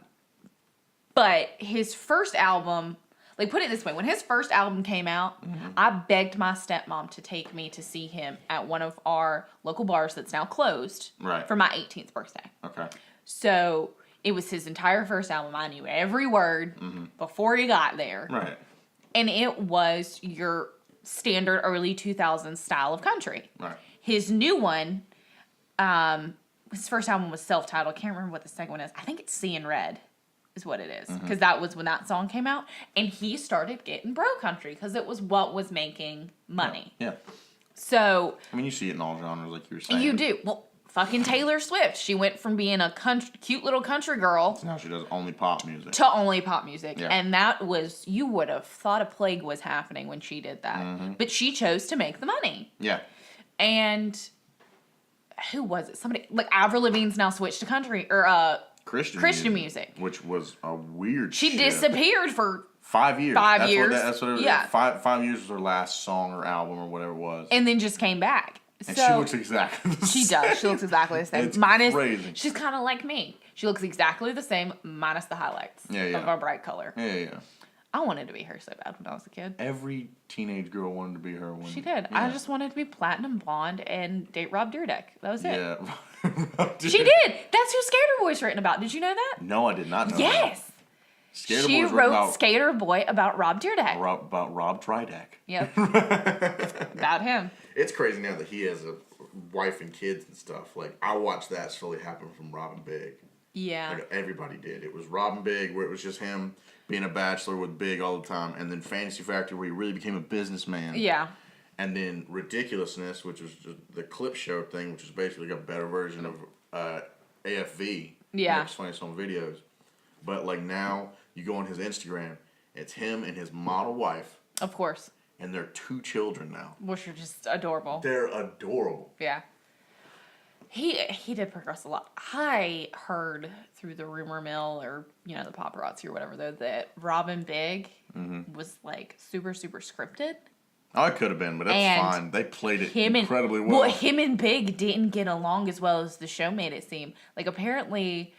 But his first album, like put it this way, when his first album came out, I begged my stepmom to take me to see him at one of our local bars that's now closed for my 18th birthday. Okay. So it was his entire first album. I knew every word before he got there. Right. And it was your standard early 2000s style of country. Right. His new one, his first album was self-titled. I can't remember what the second one is. I think it's Seeing Red is what it is. Because that was when that song came out. And he started getting bro country because it was what was making money. Yeah. So. I mean, you see it in all genres like you were saying. You do. Well, fucking Taylor Swift. She went from being a cute little country girl. So now she does only pop music. To only pop music. Yeah. And that was, you would have thought a plague was happening when she did that. But she chose to make the money. Yeah. And who was it? Somebody, like Avril Lavigne's now switched to country, or Christian music. Which was a weird She shit. disappeared for 5 years. 5 years. That's what it was. Yeah. 5 years was her last song or album or whatever it was. And then just came back. And So, she looks exactly the same. She does. She looks exactly the same. It's Minus, crazy. she's kind of like me. She looks exactly the same, minus the highlights of a bright color. Yeah. I wanted to be her so bad when I was a kid. Every teenage girl wanted to be her. She did. Yeah. I just wanted to be platinum blonde and date Rob Dyrdek. That was it. Yeah. She did. That's who Skater Boy's written about. Did you know that? No, I did not know Yes. that. Skater She Boy's wrote about, Skater Boy about Rob Dyrdek. about Rob Tridek. Yep. About him. It's crazy now that he has a wife and kids and stuff. Like, I watched that slowly happen from Robin Big. Yeah. Like, everybody did. It was Robin Big, where it was just him being a bachelor with Big all the time. And then Fantasy Factory, where he really became a businessman. Yeah. And then Ridiculousness, which was just the clip show thing, which is basically like a better version of AFV. Yeah. Makes funny home videos. But, like, now you go on his Instagram, it's him and his model wife. Of course. And they're 2 children now. Which are just adorable. They're adorable. Yeah. He did progress a lot. I heard through the rumor mill or, the paparazzi or whatever, though, that Robin Big was, like, super, super scripted. Oh, it could have been, but that's fine. They played it incredibly well. Well, him and Big didn't get along as well as the show made it seem. Like, apparently,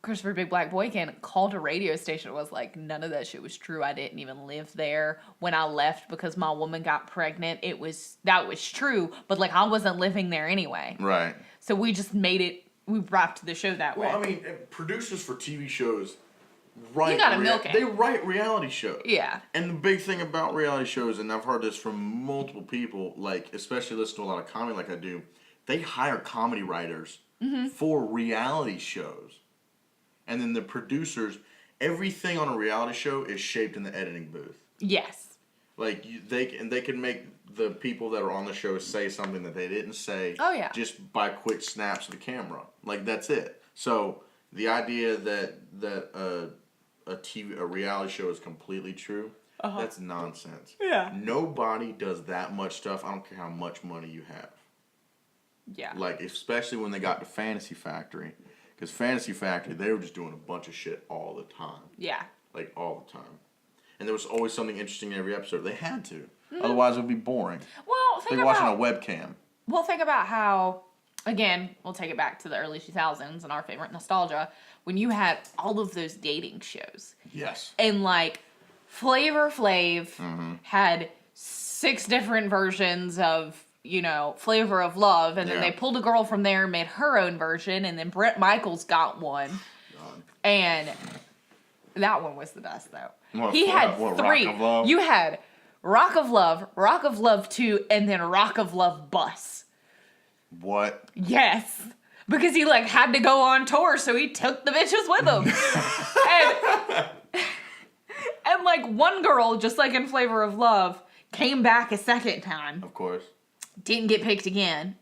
Christopher Big Black Boykin called a radio station and was like, none of that shit was true. I didn't even live there. When I left because my woman got pregnant, that was true, but, like, I wasn't living there anyway. Right. So we just we wrapped the show that way. Well, I mean, producers for TV shows write... You gotta milk it. They write reality shows. Yeah. And the big thing about reality shows, and I've heard this from multiple people, like, especially listen to a lot of comedy like I do, they hire comedy writers for reality shows. And then the producers, everything on a reality show is shaped in the editing booth. Yes. Like, they can make the people that are on the show say something that they didn't say. Oh, yeah. Just by quick snaps of the camera. Like, that's it. So the idea that a reality show is completely true, that's nonsense. Yeah. Nobody does that much stuff. I don't care how much money you have. Yeah. Like, especially when they got to Fantasy Factory. Because Fantasy Factory, they were just doing a bunch of shit all the time. Yeah. Like, all the time. And there was always something interesting in every episode. They had to. Otherwise, it would be boring. Well, Like watching a webcam. Well, think about how, again, we'll take it back to the early 2000s and our favorite nostalgia, when you had all of those dating shows. Yes. And, like, Flavor Flav had 6 different versions of, Flavor of Love, and then they pulled a girl from there and made her own version, and then Brett Michaels got one. God. And that one was the best, though. He had 3. Rock of Love? You had Rock of Love 2, and then Rock of Love Bus. What? Yes. Because he, like, had to go on tour, so he took the bitches with him. and, like, one girl, just like in Flavor of Love, came back a second time. Of course. Didn't get picked again.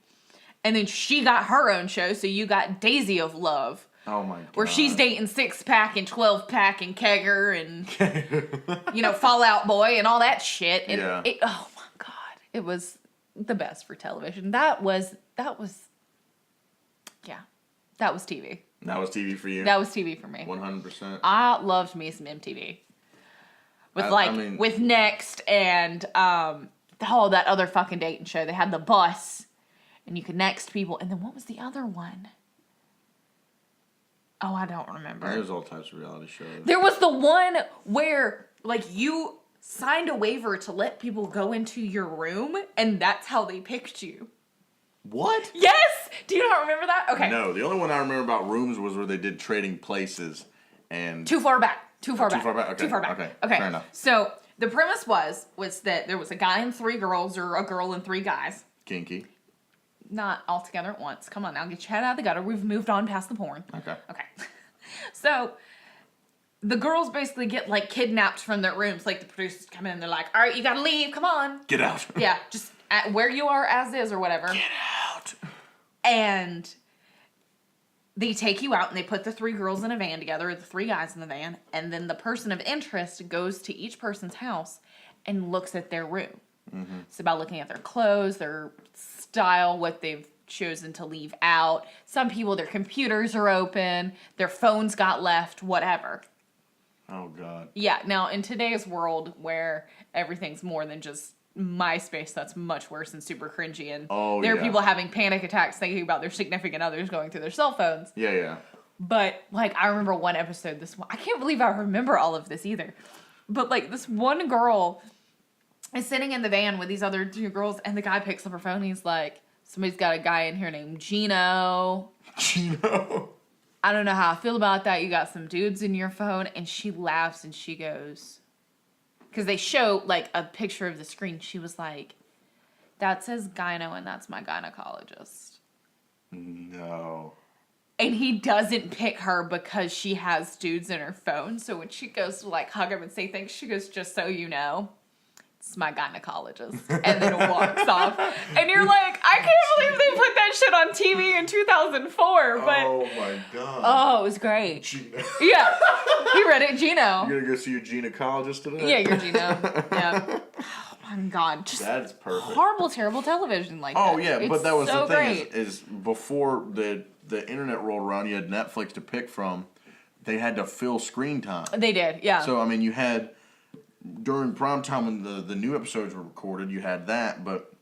And then she got her own show, so you got Daisy of Love. Oh my God. Where she's dating 6-pack and 12-pack and Kegger and, Fallout Boy and all that shit. And oh my God. It was the best for television. That was TV. That was TV for you? That was TV for me. 100%. I loved me some MTV. With Next and, that other fucking dating show. They had The Bus, and you could next people. And then what was the other one? Oh, I don't remember. There's all types of reality shows. There was the one where, like, you signed a waiver to let people go into your room, and that's how they picked you. What? Yes! Do you not remember that? Okay. No, the only one I remember about rooms was where they did Trading Places and... Too far back. Too far back. Okay. Too far back. Okay. Fair enough. So, the premise was that there was a guy and 3 girls, or a girl and 3 guys. Kinky. Not all together at once. Come on now, get your head out of the gutter. We've moved on past the porn. Okay. So, the girls basically get, like, kidnapped from their rooms. Like, the producers come in and they're like, all right, you gotta leave, come on. Get out. Yeah, just where you are as is or whatever. Get out. And they take you out and they put the 3 girls in a van together, or the 3 guys in the van, and then the person of interest goes to each person's house and looks at their room. Mm-hmm. It's about looking at their clothes, their style, what they've chosen to leave out. Some people, their computers are open, their phones got left, whatever. Oh, God. Yeah, now in today's world where everything's more than just MySpace that's much worse and super cringy. And Oh, there are yeah. people having panic attacks thinking about their significant others going through their cell phones. Yeah, yeah. But, like, I remember one episode, I can't believe I remember all of this either. But, like, this one girl is sitting in the van with these other 2 girls, and the guy picks up her phone, and he's like, somebody's got a guy in here named Gino. Gino. I don't know how I feel about that. You got some dudes in your phone. And she laughs, and she goes, because they show, like, a picture of the screen. She was like, that says gyno, and that's my gynecologist. No. And he doesn't pick her because she has dudes in her phone. So when she goes to, like, hug him and say thanks, she goes, just so you know, it's my gynecologist. And then walks off. And you're like, I can't believe they put that shit on TV in 2004. But, oh, my God. Oh, it was great. Gino. Yeah. You read it, Gino. You gonna go see your gynecologist today? Yeah, you're Gino. Yeah. Oh, my God. Just That's perfect. horrible, terrible television like that. Oh, yeah, It's but that was so the thing great. is before the internet rolled around, you had Netflix to pick from. They had to fill screen time. They did, yeah. So, I mean, you had, during prime time when the new episodes were recorded, you had that, but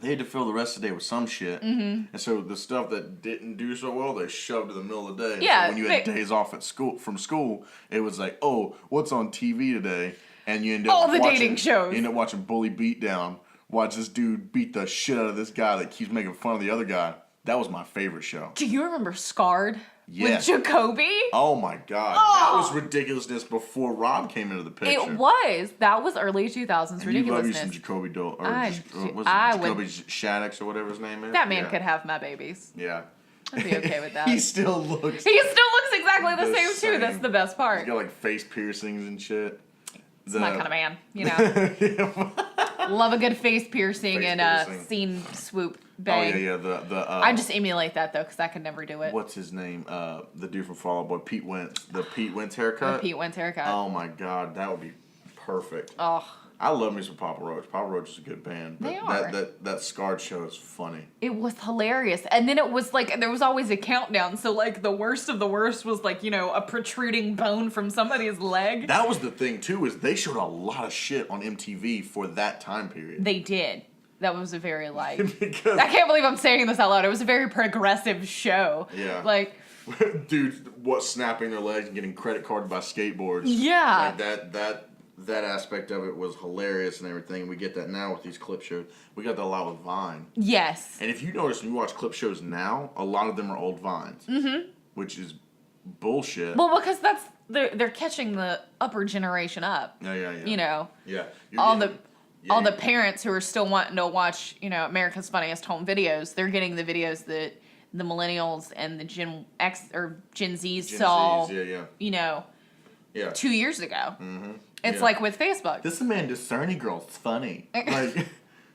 they had to fill the rest of the day with some shit. Mhm. And so the stuff that didn't do so well, they shoved to the middle of the day. And Yeah, so when you had days off from school, it was like, oh, what's on TV today? And you end up All the watching, dating shows. You end up watching Bully Beatdown. Watch this dude beat the shit out of this guy that keeps making fun of the other guy. That was my favorite show. Do you remember Scarred? Yes. With Jacoby? Oh my God. Oh. That was ridiculousness before Rob came into the picture. It was. That was early 2000s And you love you ridiculousness. some Jacoby Dole. Or I was would- Jacoby Shaddix or whatever his name is? That man Yeah. could have my babies. Yeah. I'd be okay with that. He still looks. He still looks exactly the same, same. too. That's the best part. He's got like face piercings and shit. It's my kind of man, you know. Love a good face piercing Face and piercing. scene swoop Oh bang. yeah, yeah. I just emulate that though, because I could never do it. What's his name? The dude from Fall Out Boy, Pete Wentz. The Pete Wentz haircut. The Pete Wentz haircut. Oh my God, that would be perfect. Oh, I love me some Papa Roach. Papa Roach is a good band. But They are. That Scarred show is funny. it was hilarious. And then it was like, there was always a countdown. So like the worst of the worst was like, you know, a protruding bone from somebody's leg. That was the thing too, is they showed a lot of shit on MTV for that time period. They did. That was a very like, Because- I can't believe I'm saying this out loud. It was a very progressive show. Yeah. Like, Dudes, snapping their legs and getting credit carded by skateboards. Yeah. Like that aspect of it was hilarious and everything. We get that now with these clip shows. We got that a lot with Vine. yes. And if you notice when you watch clip shows now, a lot of them are old Vines. Mm-hmm. Which is bullshit. Well, because they're catching the upper generation up. Yeah. You know. Yeah. All the parents who are still wanting to watch, you know, America's Funniest Home Videos, they're getting the videos that the millennials and the Gen X or Gen Zs saw, you know, 2 years ago. Mm-hmm. It's like with Facebook. This Amanda Cerny girl's funny. Like,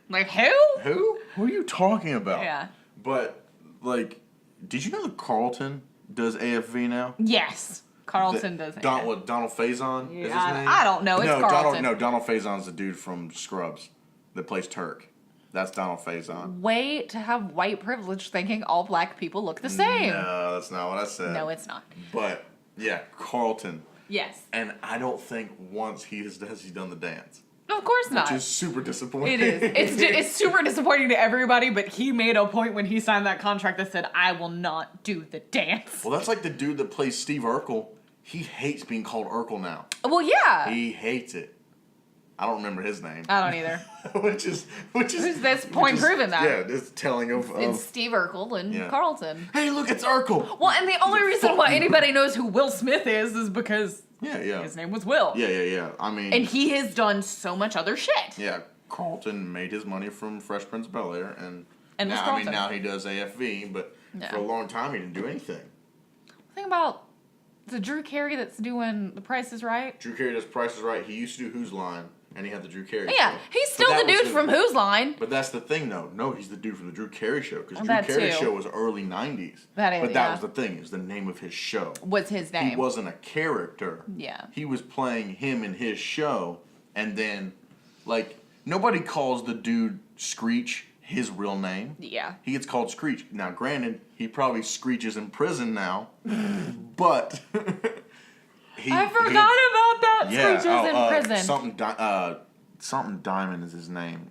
like who? Who? Who are you talking about? Yeah. But, like, did you know that Carlton does AFV now? Yes. Carlton does it. Donald Faison is his name? I don't know. It's Carlton. Donald Faison's the dude from Scrubs that plays Turk. That's Donald Faison. Way to have white privilege thinking all black people look the same. No, that's not what I said. No, it's not. But, yeah, Carlton. Yes. And I don't think once he's done the dance. Of course not. Which is super disappointing. It is. It's super disappointing to everybody, but he made a point when he signed that contract that said, I will not do the dance. Well, that's like the dude that plays Steve Urkel. He hates being called Urkel now. Well, yeah. He hates it. I don't remember his name. I don't either. which is That's point proven that. Yeah, it's telling of It's Steve Urkel and Yeah. Carlton. Hey, look, it's Urkel. Well, and the only reason why anybody knows who Will Smith is because his name was Will. Yeah. I mean, And he has done so much other shit. yeah, Carlton made his money from Fresh Prince of Bel-Air, and And was now, Carlton. now he does AFV, but Yeah. for a long time he didn't do anything. Think about the Drew Carey that's doing The Price is Right. Drew Carey does Price is Right. He used to do Who's Line, and he had the Drew Carey Yeah, show. he's But still that the was dude from Whose Line. But that's the thing, though. No, he's the dude from the Drew Carey show, because Well, Drew that Carey too. show was early 90s. That is, But that yeah. was the thing, is the name of his show. Was his name. He wasn't a character. Yeah. He was playing him in his show, and then, like, nobody calls the dude Screech his real name. Yeah. He gets called Screech. Now, granted, he probably screeches in prison now, but I forgot about that. Screeches in prison. Something something Diamond is his name.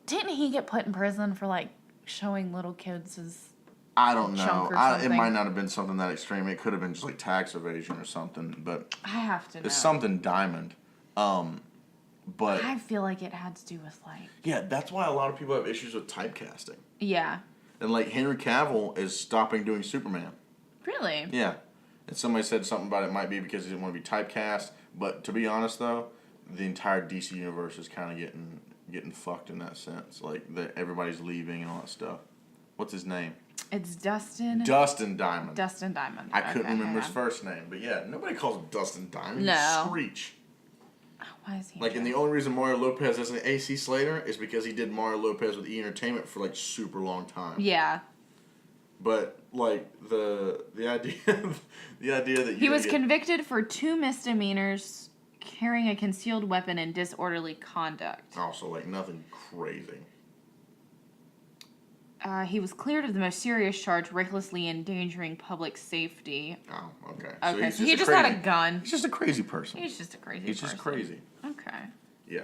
Didn't he get put in prison for like showing little kids his? I don't know. Chunk or It something? might not have been something that extreme. It could have been just like tax evasion or something. But I have to know. it's something Diamond. But I feel like it had to do with like. yeah, that's why a lot of people have issues with typecasting. Yeah. And like Henry Cavill is stopping doing Superman. Really? Yeah. And somebody said something about it might be because he didn't want to be typecast. But to be honest, though, the entire DC universe is kind of getting fucked in that sense. Like everybody's leaving and all that stuff. What's his name? It's Dustin. Dustin Diamond. Dustin Diamond. I couldn't remember his first name, but yeah, nobody calls him Dustin Diamond. No. He's Screech. Why is he? Like, and the only reason Mario Lopez has an AC Slater is because he did Mario Lopez with E! Entertainment for like super long time. Yeah. But like the idea that He was convicted for 2 misdemeanors, carrying a concealed weapon and disorderly conduct. Also, like nothing crazy. He was cleared of the most serious charge, recklessly endangering public safety. Oh, okay. Okay, so he just had a gun. He's just a crazy person. He's just a crazy person. He's just crazy. Okay. Yeah.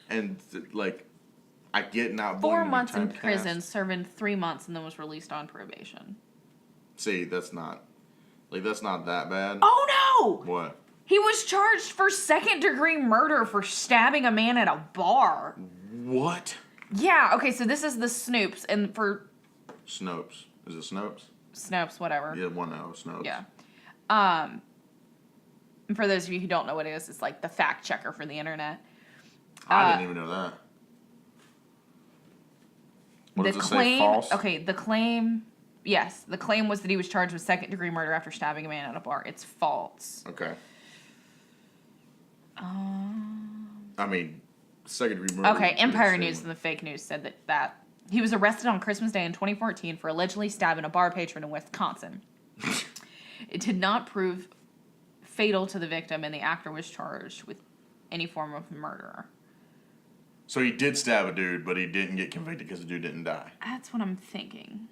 And, like, I get not 4 wanting to be months in typecast. prison, serving 3 months, and then was released on probation. See, that's not that bad. Oh, no! What? He was charged for second-degree murder for stabbing a man at a bar. What? Yeah, okay, so this is the Snoops, and for... Snopes. Is it Snopes? Snopes, whatever. Yeah, one O, Snopes. Yeah. And for those of you who don't know what it is, it's like the fact checker for the internet. I didn't even know that. What The does it claim, say, false? okay, the claim, yes, the claim was that he was charged with second-degree murder after stabbing a man at a bar. It's false. Okay. I mean, second-degree murder. Okay, is Empire insane. News and the fake news said that he was arrested on Christmas Day in 2014 for allegedly stabbing a bar patron in Wisconsin. It did not prove fatal to the victim, and the actor was charged with any form of murder. So he did stab a dude, but he didn't get convicted because the dude didn't die. That's what I'm thinking.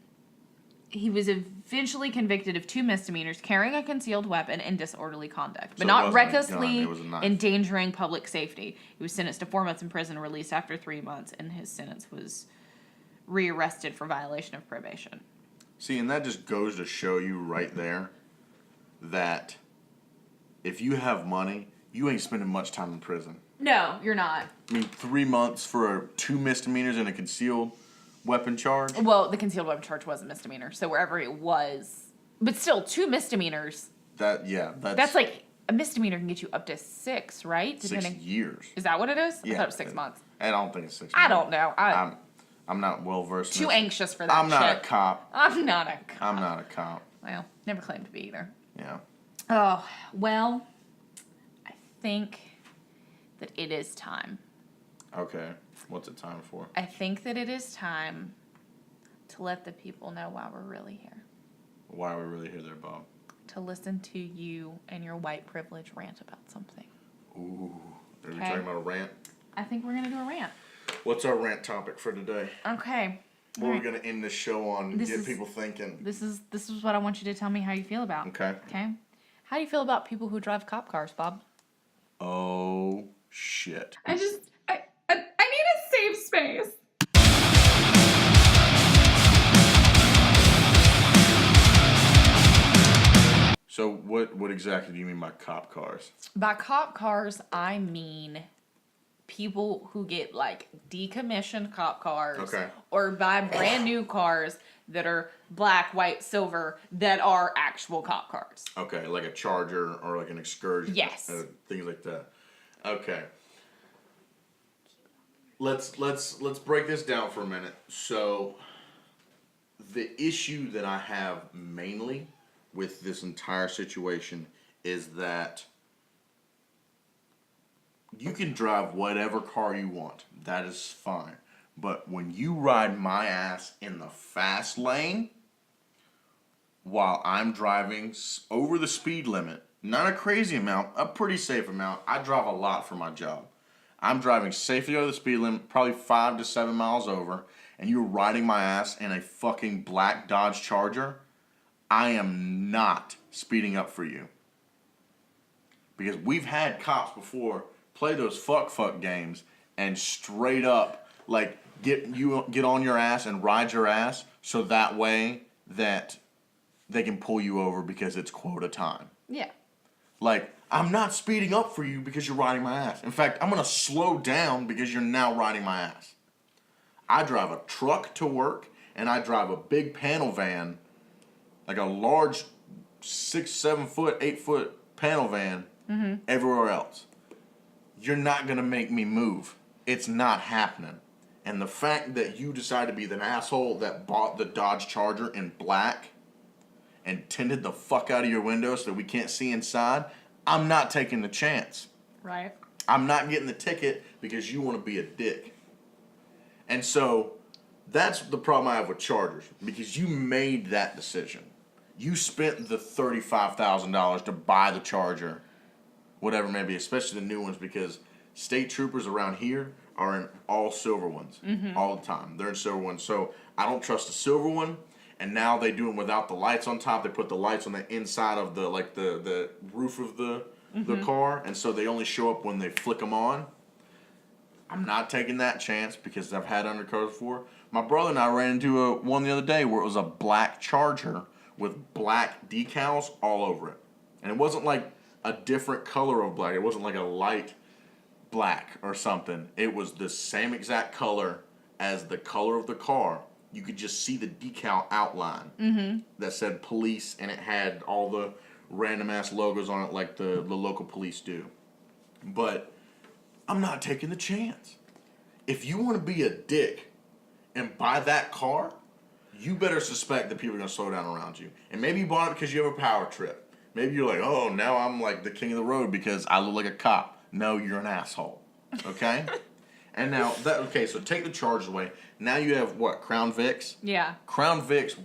He was eventually convicted of 2 misdemeanors, carrying a concealed weapon and disorderly conduct, but So it not wasn't a gun, recklessly it was a knife. endangering public safety. He was sentenced to 4 months in prison, released after 3 months, and his sentence was rearrested for violation of probation. See, and that just goes to show you right there that if you have money, you ain't spending much time in prison. No, you're not. I mean, 3 months for 2 misdemeanors and a concealed weapon charge? Well, the concealed weapon charge was a misdemeanor, so wherever it was. But still, 2 misdemeanors. That's like, a misdemeanor can get you up to 6, right? 6 years. Is that what it is? Yeah. I thought it was 6 months. I don't think it's 6 months. I don't know. I'm not well versed in Too this. anxious for that I'm not shit. a cop. I'm not a cop. I'm not a cop. Well, never claimed to be either. Yeah. Oh, well, I think that it is time. Okay. What's it time for? I think that it is time to let the people know why we're really here. Why are we really here there, Bob? To listen to you and your white privilege rant about something. Ooh. Are we Okay. talking about a rant? I think we're going to do a rant. What's our rant topic for today? Okay. What are we going to end this show on? This Get is- people thinking. This is what I want you to tell me how you feel about. Okay. Okay? How do you feel about people who drive cop cars, Bob? Oh, shit. I need a safe space. So what exactly do you mean by cop cars? By cop cars, I mean people who get like decommissioned cop cars Okay. or buy brand new cars that are black, white, silver that are actual cop cars. Okay, like a Charger or like an Excursion. Yes. Things like that. Okay. Let's break this down for a minute. So the issue that I have mainly with this entire situation is that you can drive whatever car you want. That is fine. But when you ride my ass in the fast lane while I'm driving over the speed limit, not a crazy amount, a pretty safe amount. I drive a lot for my job. I'm driving safely over the speed limit, probably 5 to 7 miles over, and you're riding my ass in a fucking black Dodge Charger. I am not speeding up for you. Because we've had cops before play those fuck games and straight up like get on your ass and ride your ass so that way that they can pull you over because it's quota time. Yeah. Like, I'm not speeding up for you because you're riding my ass. In fact, I'm going to slow down because you're now riding my ass. I drive a truck to work, and I drive a big panel van, like a large 6, 7 foot, 8 foot panel van everywhere else. You're not going to make me move. It's not happening. And the fact that you decide to be the asshole that bought the Dodge Charger in black and tinted the fuck out of your window so that we can't see inside, I'm not taking the chance. Right. I'm not getting the ticket because you want to be a dick. And so that's the problem I have with Chargers, because you made that decision. You spent the $35,000 to buy the Charger, whatever it may be, especially the new ones, because state troopers around here are in all silver ones all the time. They're in silver ones. So I don't trust a silver one. And now they do them without the lights on top. They put the lights on the inside of the roof of the car, and so they only show up when they flick them on. I'm not taking that chance because I've had undercars before. My brother and I ran into one the other day where it was a black Charger with black decals all over it, and it wasn't like a different color of black. It wasn't like a light black or something. It was the same exact color as the color of the car. You could just see the decal outline that said police, and it had all the random ass logos on it like the local police do. But I'm not taking the chance. If you want to be a dick and buy that car, you better suspect that people are going to slow down around you. And maybe you bought it because you have a power trip. Maybe you're like, oh, now I'm like the king of the road because I look like a cop. No, you're an asshole. Okay? And now, so take the Chargers away. Now you have what, Crown Vics? Yeah. Crown Vics,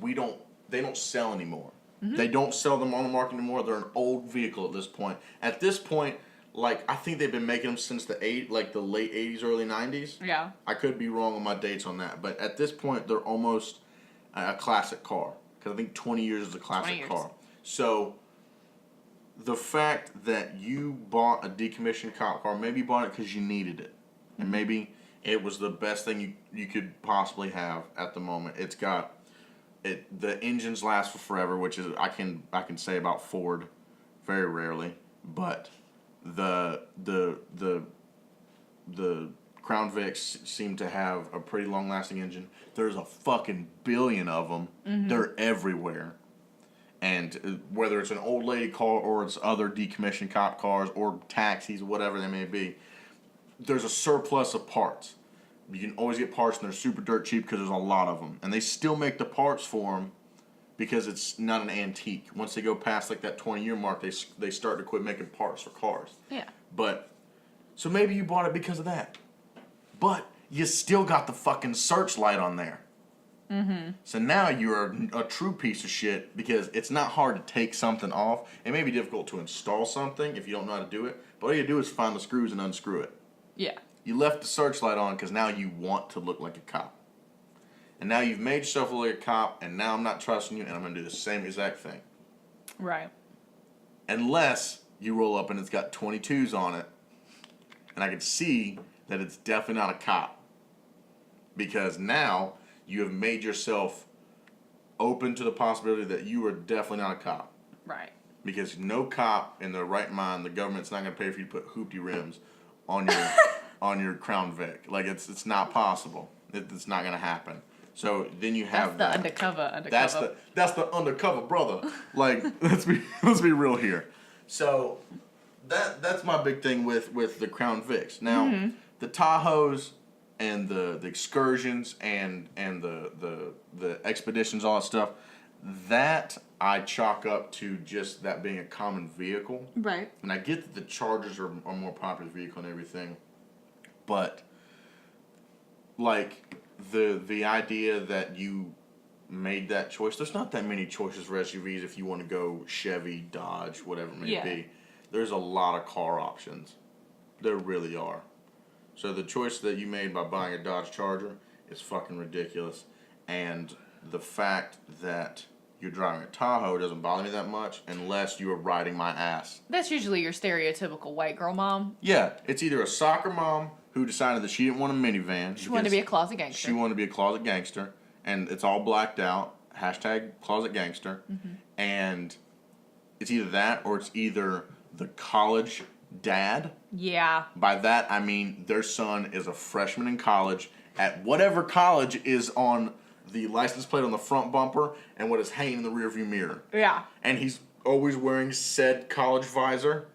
they don't sell anymore. They don't sell them on the market anymore. They're an old vehicle at this point. At this point, like, I think they've been making them since the late 80s, early 90s. Yeah. I could be wrong on my dates on that. But at this point, they're almost a classic car. Because I think 20 years is a classic car. So the fact that you bought a decommissioned cop car, maybe you bought it because you needed it. And maybe it was the best thing you could possibly have at the moment. It's got the engines last for forever, which is I can say about Ford very rarely, but the Crown Vics seem to have a pretty long lasting engine. There's a fucking billion of them. They're everywhere. And whether it's an old lady car or it's other decommissioned cop cars or taxis, whatever they may be, there's a surplus of parts. You can always get parts, and they're super dirt cheap because there's a lot of them. And they still make the parts for them because it's not an antique. Once they go past like that 20-year mark, they start to quit making parts for cars. Yeah. But, so maybe you bought it because of that. But you still got the fucking searchlight on there. So now you're a true piece of shit because it's not hard to take something off. It may be difficult to install something if you don't know how to do it. But all you do is find the screws and unscrew it. Yeah. You left the searchlight on because now you want to look like a cop. And now you've made yourself look like a cop, and now I'm not trusting you, and I'm going to do the same exact thing. Right. Unless you roll up and it's got 22s on it, and I can see that it's definitely not a cop. Because now you have made yourself open to the possibility that you are definitely not a cop. Right. Because no cop in their right mind, the government's not going to pay for you to put hoopty rims on your on your Crown Vic. Like, it's not possible. It's not going to happen. So then you have That's the undercover. That's the undercover, brother. Like, let's be real here. So that's my big thing with the Crown Vics. Now, the Tahoes and the excursions and the expeditions, all that stuff, that I chalk up to just that being a common vehicle. Right. And I get that the Chargers are a more popular vehicle and everything, but like the idea that you made that choice, there's not that many choices for SUVs if you want to go Chevy, Dodge, whatever it may be. There's a lot of car options. There really are. So the choice that you made by buying a Dodge Charger is fucking ridiculous. And the fact that you're driving a Tahoe doesn't bother me that much unless you are riding my ass. That's usually your stereotypical white girl mom. Yeah, it's either a soccer mom who decided that she didn't want a minivan. She wanted to be a closet gangster. She wanted to be a closet gangster, and it's all blacked out. Hashtag closet gangster. And it's either that or it's either the college dad. Yeah. By that, I mean their son is a freshman in college at whatever college is on the license plate on the front bumper and what is hanging in the rearview mirror. Yeah. And he's always wearing said college visor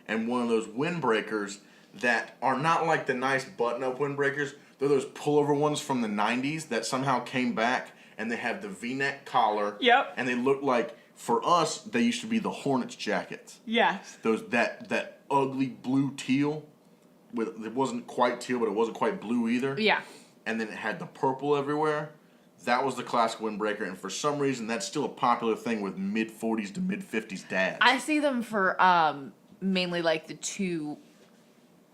and one of those windbreakers that are not like the nice button-up windbreakers. They're those pullover ones from the 90s that somehow came back, and they have the V-neck collar. Yep. And they look like, for us, they used to be the Hornets jackets. Yes. That ugly blue teal. It wasn't quite teal, but it wasn't quite blue either. Yeah. And then it had the purple everywhere. That was the classic windbreaker, and for some reason, that's still a popular thing with mid-40s to mid-50s dads. I see them for mainly like the two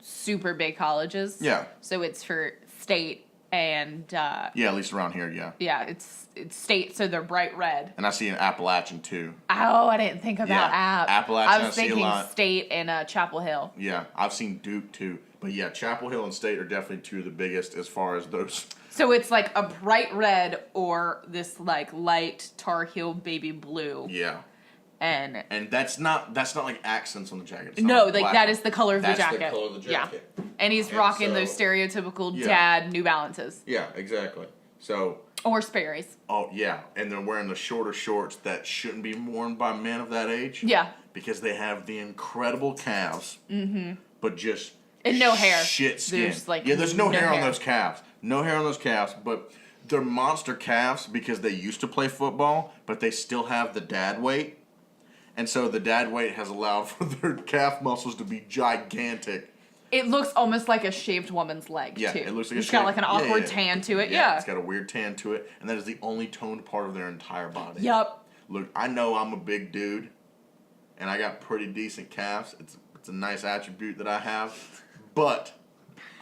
super big colleges. Yeah. So it's for state and Yeah, at least around here, yeah. yeah, it's state, so they're bright red. And I see an Appalachian, too. Oh, I didn't think about Yeah, App. Appalachian, I was I see a thinking lot. state and Chapel Hill. Yeah, I've seen Duke, too. But yeah, Chapel Hill and State are definitely two of the biggest as far as those. So it's like a bright red or this like light Tar Heel baby blue. Yeah. And that's not like accents on the jacket. It's no, not like black. that is the color of the That's jacket. the color of the jacket. Yeah. And he's And rocking so- those stereotypical Yeah. dad New Balances. Yeah, exactly. So. Or Sperry's. Oh, yeah. And they're wearing the shorter shorts that shouldn't be worn by men of that age. Yeah. Because they have the incredible calves. Mm-hmm. But just. And no hair. Shit skin. There's like there's no hair on hair. those calves. No hair on those calves, but they're monster calves because they used to play football, but they still have the dad weight. And so the dad weight has allowed for their calf muscles to be gigantic. It looks almost like a shaved woman's leg, Yeah, too. it looks like It's a got shaved- like an yeah, awkward yeah. tan to it, It's got a weird tan to it, and that is the only toned part of their entire body. Yup. Look, I know I'm a big dude, and I got pretty decent calves. It's a nice attribute that I have, but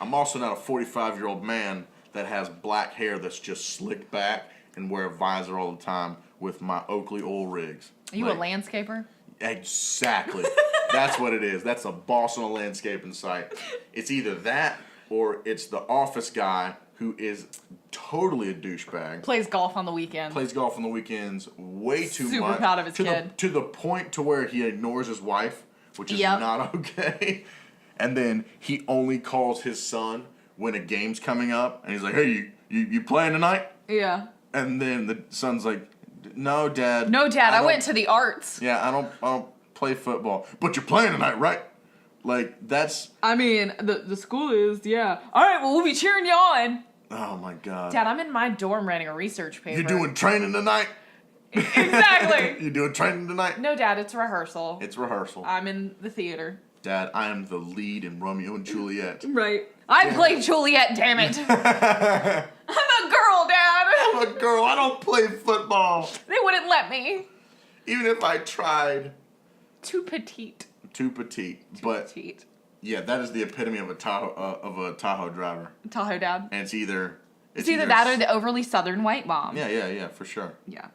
I'm also not a 45-year-old man that has black hair that's just slicked back and wear a visor all the time with my Oakley oil rigs. Are you a landscaper? Exactly. That's what it is. That's a boss on a landscaping site. It's either that or it's the office guy who is totally a douchebag. Plays golf on the weekends. Plays golf on the weekends way too much. Super proud of his kid. To the point to where he ignores his wife, which is not okay. And then he only calls his son when a game's coming up, and he's like, "Hey, you playing tonight?" Yeah. And then the son's like, "No, Dad. No, Dad, I don't- went to the arts." Yeah, I don't play football. But you're playing tonight, right? Like, that's... I mean, the school is, yeah. All right, well, we'll be cheering you on. Oh, my God. Dad, I'm in my dorm writing a research paper. You doing training tonight? Exactly. You doing training tonight? No, Dad, it's rehearsal. It's rehearsal. I'm in the theater. Dad, I am the lead in Romeo and Juliet. Right. I played Juliet, damn it. I'm a girl, Dad. I'm a girl. I don't play football. They wouldn't let me. Even if I tried. Too petite. Too petite. But petite. Yeah, that is the epitome of a Tahoe driver. Tahoe Dad. And it's either that or the overly southern white mom. Yeah, for sure. Yeah.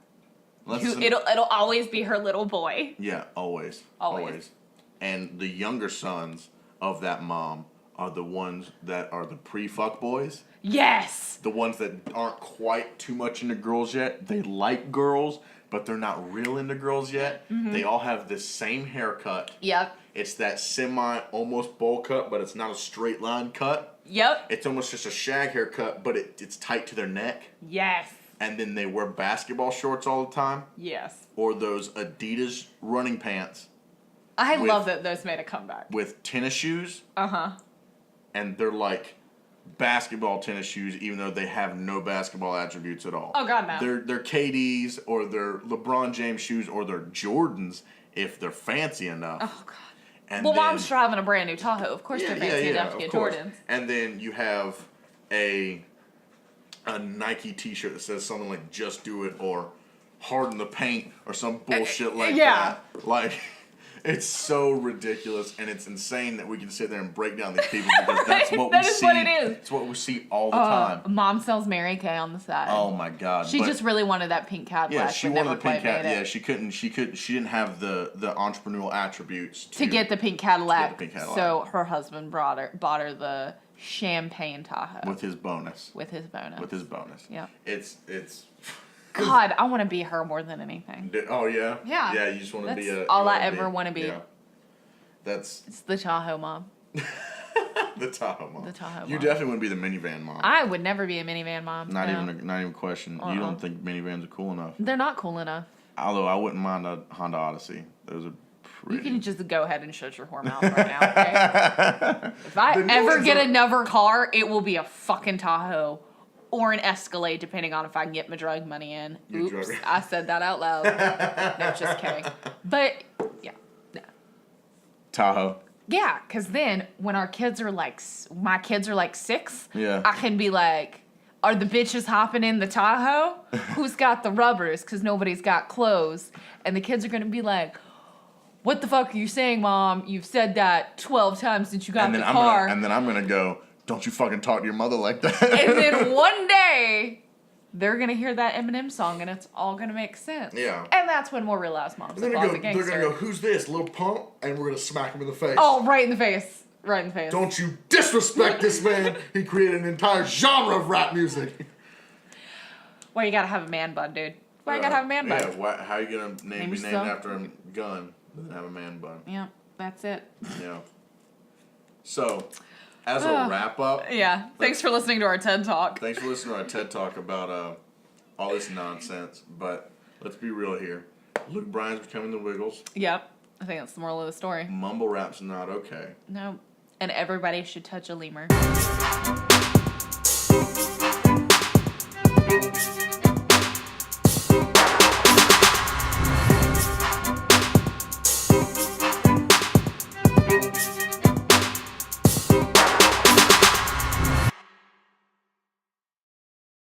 Unless It'll always be her little boy. Yeah, always. Always. And the younger sons of that mom are the ones that are the pre-fuck boys. Yes. The ones that aren't quite too much into girls yet. They like girls, but they're not real into girls yet. Mhm. They all have this same haircut. Yep. It's that almost bowl cut, but it's not a straight line cut. Yep. It's almost just a shag haircut, but it's tight to their neck. Yes. And then they wear basketball shorts all the time. Yes. Or those Adidas running pants. I love that those made a comeback. With tennis shoes. Uh-huh. And they're like basketball tennis shoes, even though they have no basketball attributes at all. Oh, God, no. They're KDs or they're LeBron James shoes or they're Jordans if they're fancy enough. Oh, God. And well, then, Mom's driving a brand new Tahoe. Of course they're fancy enough to of get course. Jordans. And then you have a Nike t-shirt that says something like "Just Do It" or "Harden the Paint" or some bullshit like yeah. that. Like, It's so ridiculous, and it's insane that we can sit there and break down these people because that's what That we is see. what it is. It's what we see all the time. Mom sells Mary Kay on the side. Oh my God! She just really wanted that pink Cadillac. Yeah, she but wanted never the pink quite made Cadillac. it. Yeah, she couldn't. She didn't have the entrepreneurial attributes To get the pink Cadillac. To get the pink Cadillac. So her husband bought her the champagne Tahoe. With his bonus. With his bonus. With his bonus. Yeah. It's. God, I want to be her more than anything. Oh yeah. Yeah. Yeah, you just want to be a. all I ever want to be. Yeah. It's the Tahoe mom. The Tahoe mom. The Tahoe You mom. definitely want to be the minivan mom. I would never be a minivan mom. Not no. even a question. You don't think minivans are cool enough? They're not cool enough. Although I wouldn't mind a Honda Odyssey. Those are pretty. You can just go ahead and shut your whore mouth right now, okay? If I The new ever ones get are- another car, it will be a fucking Tahoe. Or an Escalade, depending on if I can get my drug money in. Your Oops, drug- I said that out loud. No, just kidding. But, yeah. No. Tahoe. Yeah, because then when our kids are like, my kids are like 6, Yeah. I can be like, are the bitches hopping in the Tahoe? Who's got the rubbers? Because nobody's got clothes. And the kids are going to be like, what the fuck are you saying, Mom? You've said that 12 times since you got the car. And then I'm gonna go. Don't you fucking talk to your mother like that. And then one day, they're going to hear that Eminem song and it's all going to make sense. Yeah. And that's when we'll realize Mom's a They're closet gonna gangster. go, who's this? Lil Pump? And we're gonna smack him in the face. Oh, right in the face. Right in the face. Don't you disrespect this man. He created an entire genre of rap music. Well, you got to have a man bun, dude. Why you got to have a man bun? Yeah, how you gonna be named yourself. after a gun and have a man bun? Yeah, that's it. Yeah. So, as a wrap up. Yeah. Thanks for listening to our TED Talk. Thanks for listening to our TED Talk about all this nonsense. But let's be real here. Luke Bryan's becoming the Wiggles. Yep. I think that's the moral of the story. Mumble rap's not okay. No. And everybody should touch a lemur.